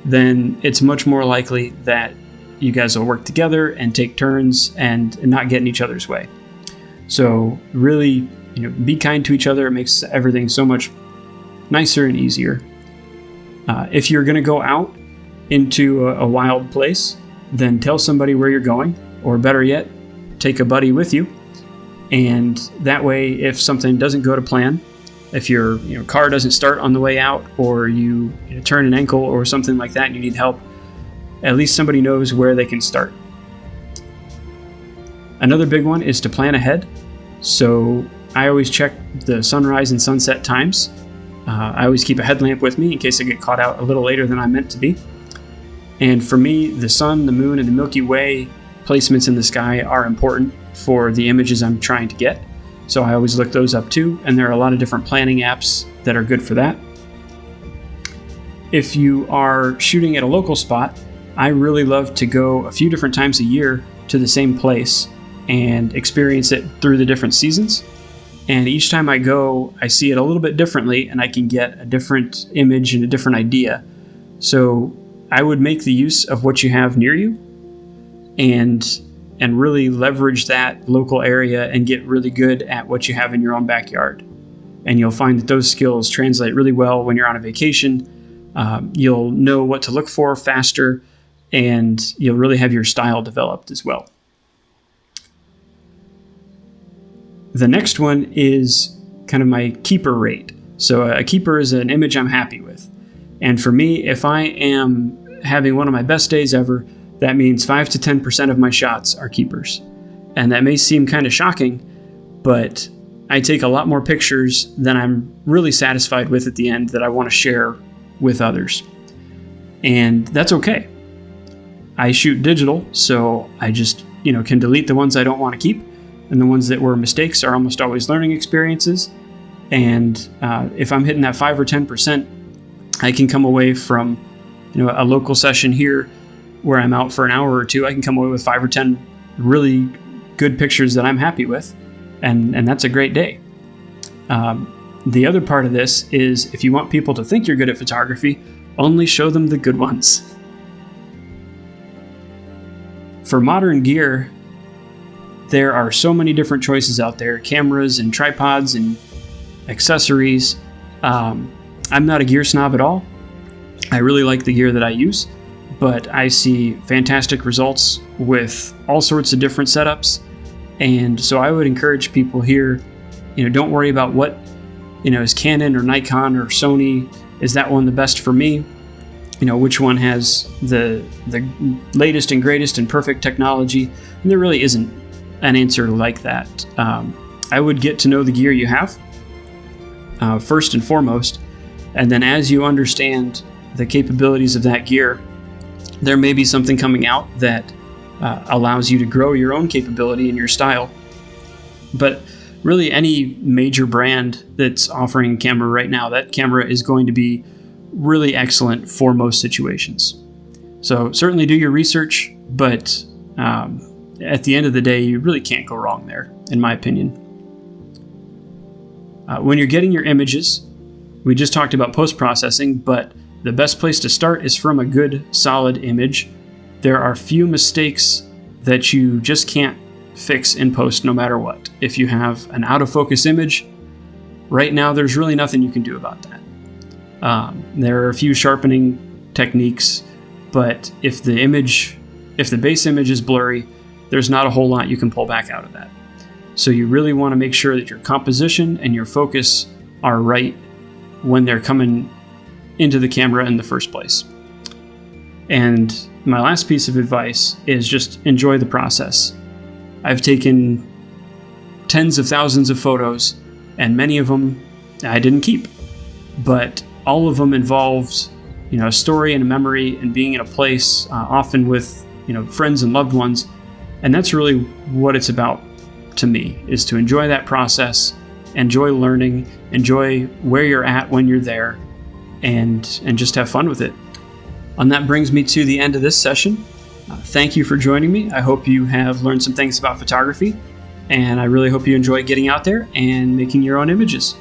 A: then it's much more likely that you guys will work together and take turns and not get in each other's way. So really, be kind to each other. It makes everything so much nicer and easier. If you're going to go out into a wild place, then tell somebody where you're going, or better yet, take a buddy with you. And that way, if something doesn't go to plan, if your car doesn't start on the way out, or you turn an ankle or something like that and you need help, at least somebody knows where they can start. Another big one is to plan ahead. So I always check the sunrise and sunset times. I always keep a headlamp with me in case I get caught out a little later than I'm meant to be. And for me, the sun, the moon, and the Milky Way placements in the sky are important for the images I'm trying to get. So I always look those up too, and there are a lot of different planning apps that are good for that. If you are shooting at a local spot, I really love to go a few different times a year to the same place and experience it through the different seasons. And each time I go, I see it a little bit differently, and I can get a different image and a different idea. So I would make the use of what you have near you and really leverage that local area and get really good at what you have in your own backyard. And you'll find that those skills translate really well when you're on a vacation. You'll know what to look for faster, and you'll really have your style developed as well. The next one is kind of my keeper rate. So a keeper is an image I'm happy with. And for me, if I am having one of my best days ever, that means 5 to 10% of my shots are keepers. And that may seem kind of shocking, but I take a lot more pictures than I'm really satisfied with at the end that I want to share with others. And that's okay. I shoot digital, so I just, can delete the ones I don't want to keep. And the ones that were mistakes are almost always learning experiences. And if I'm hitting that 5 or 10%, I can come away from, a local session here where I'm out for an hour or two. I can come away with 5 or 10 really good pictures that I'm happy with. And that's a great day. The other part of this is, if you want people to think you're good at photography, only show them the good ones. For modern gear, there are so many different choices out there, cameras and tripods and accessories. I'm not a gear snob at all. I really like the gear that I use, but I see fantastic results with all sorts of different setups. And so I would encourage people here, don't worry about what, is Canon or Nikon or Sony. Is that one the best for me? Which one has the latest and greatest and perfect technology? And there really isn't an answer like that. I would get to know the gear you have first and foremost, and then as you understand the capabilities of that gear, there may be something coming out that allows you to grow your own capability and your style. But really, any major brand that's offering a camera right now, that camera is going to be really excellent for most situations. So certainly do your research, but at the end of the day, you really can't go wrong there, in my opinion. When you're getting your images, we just talked about post-processing, but the best place to start is from a good, solid image. There are few mistakes that you just can't fix in post no matter what. If you have an out-of-focus image, right now there's really nothing you can do about that. There are a few sharpening techniques, but if the base image is blurry, there's not a whole lot you can pull back out of that. So you really want to make sure that your composition and your focus are right when they're coming into the camera in the first place. And my last piece of advice is just enjoy the process. I've taken tens of thousands of photos, and many of them I didn't keep, but all of them involved, a story and a memory and being in a place, often with, friends and loved ones. And that's really what it's about to me, is to enjoy that process, enjoy learning, enjoy where you're at when you're there, and just have fun with it. And that brings me to the end of this session. Thank you for joining me. I hope you have learned some things about photography, and I really hope you enjoy getting out there and making your own images.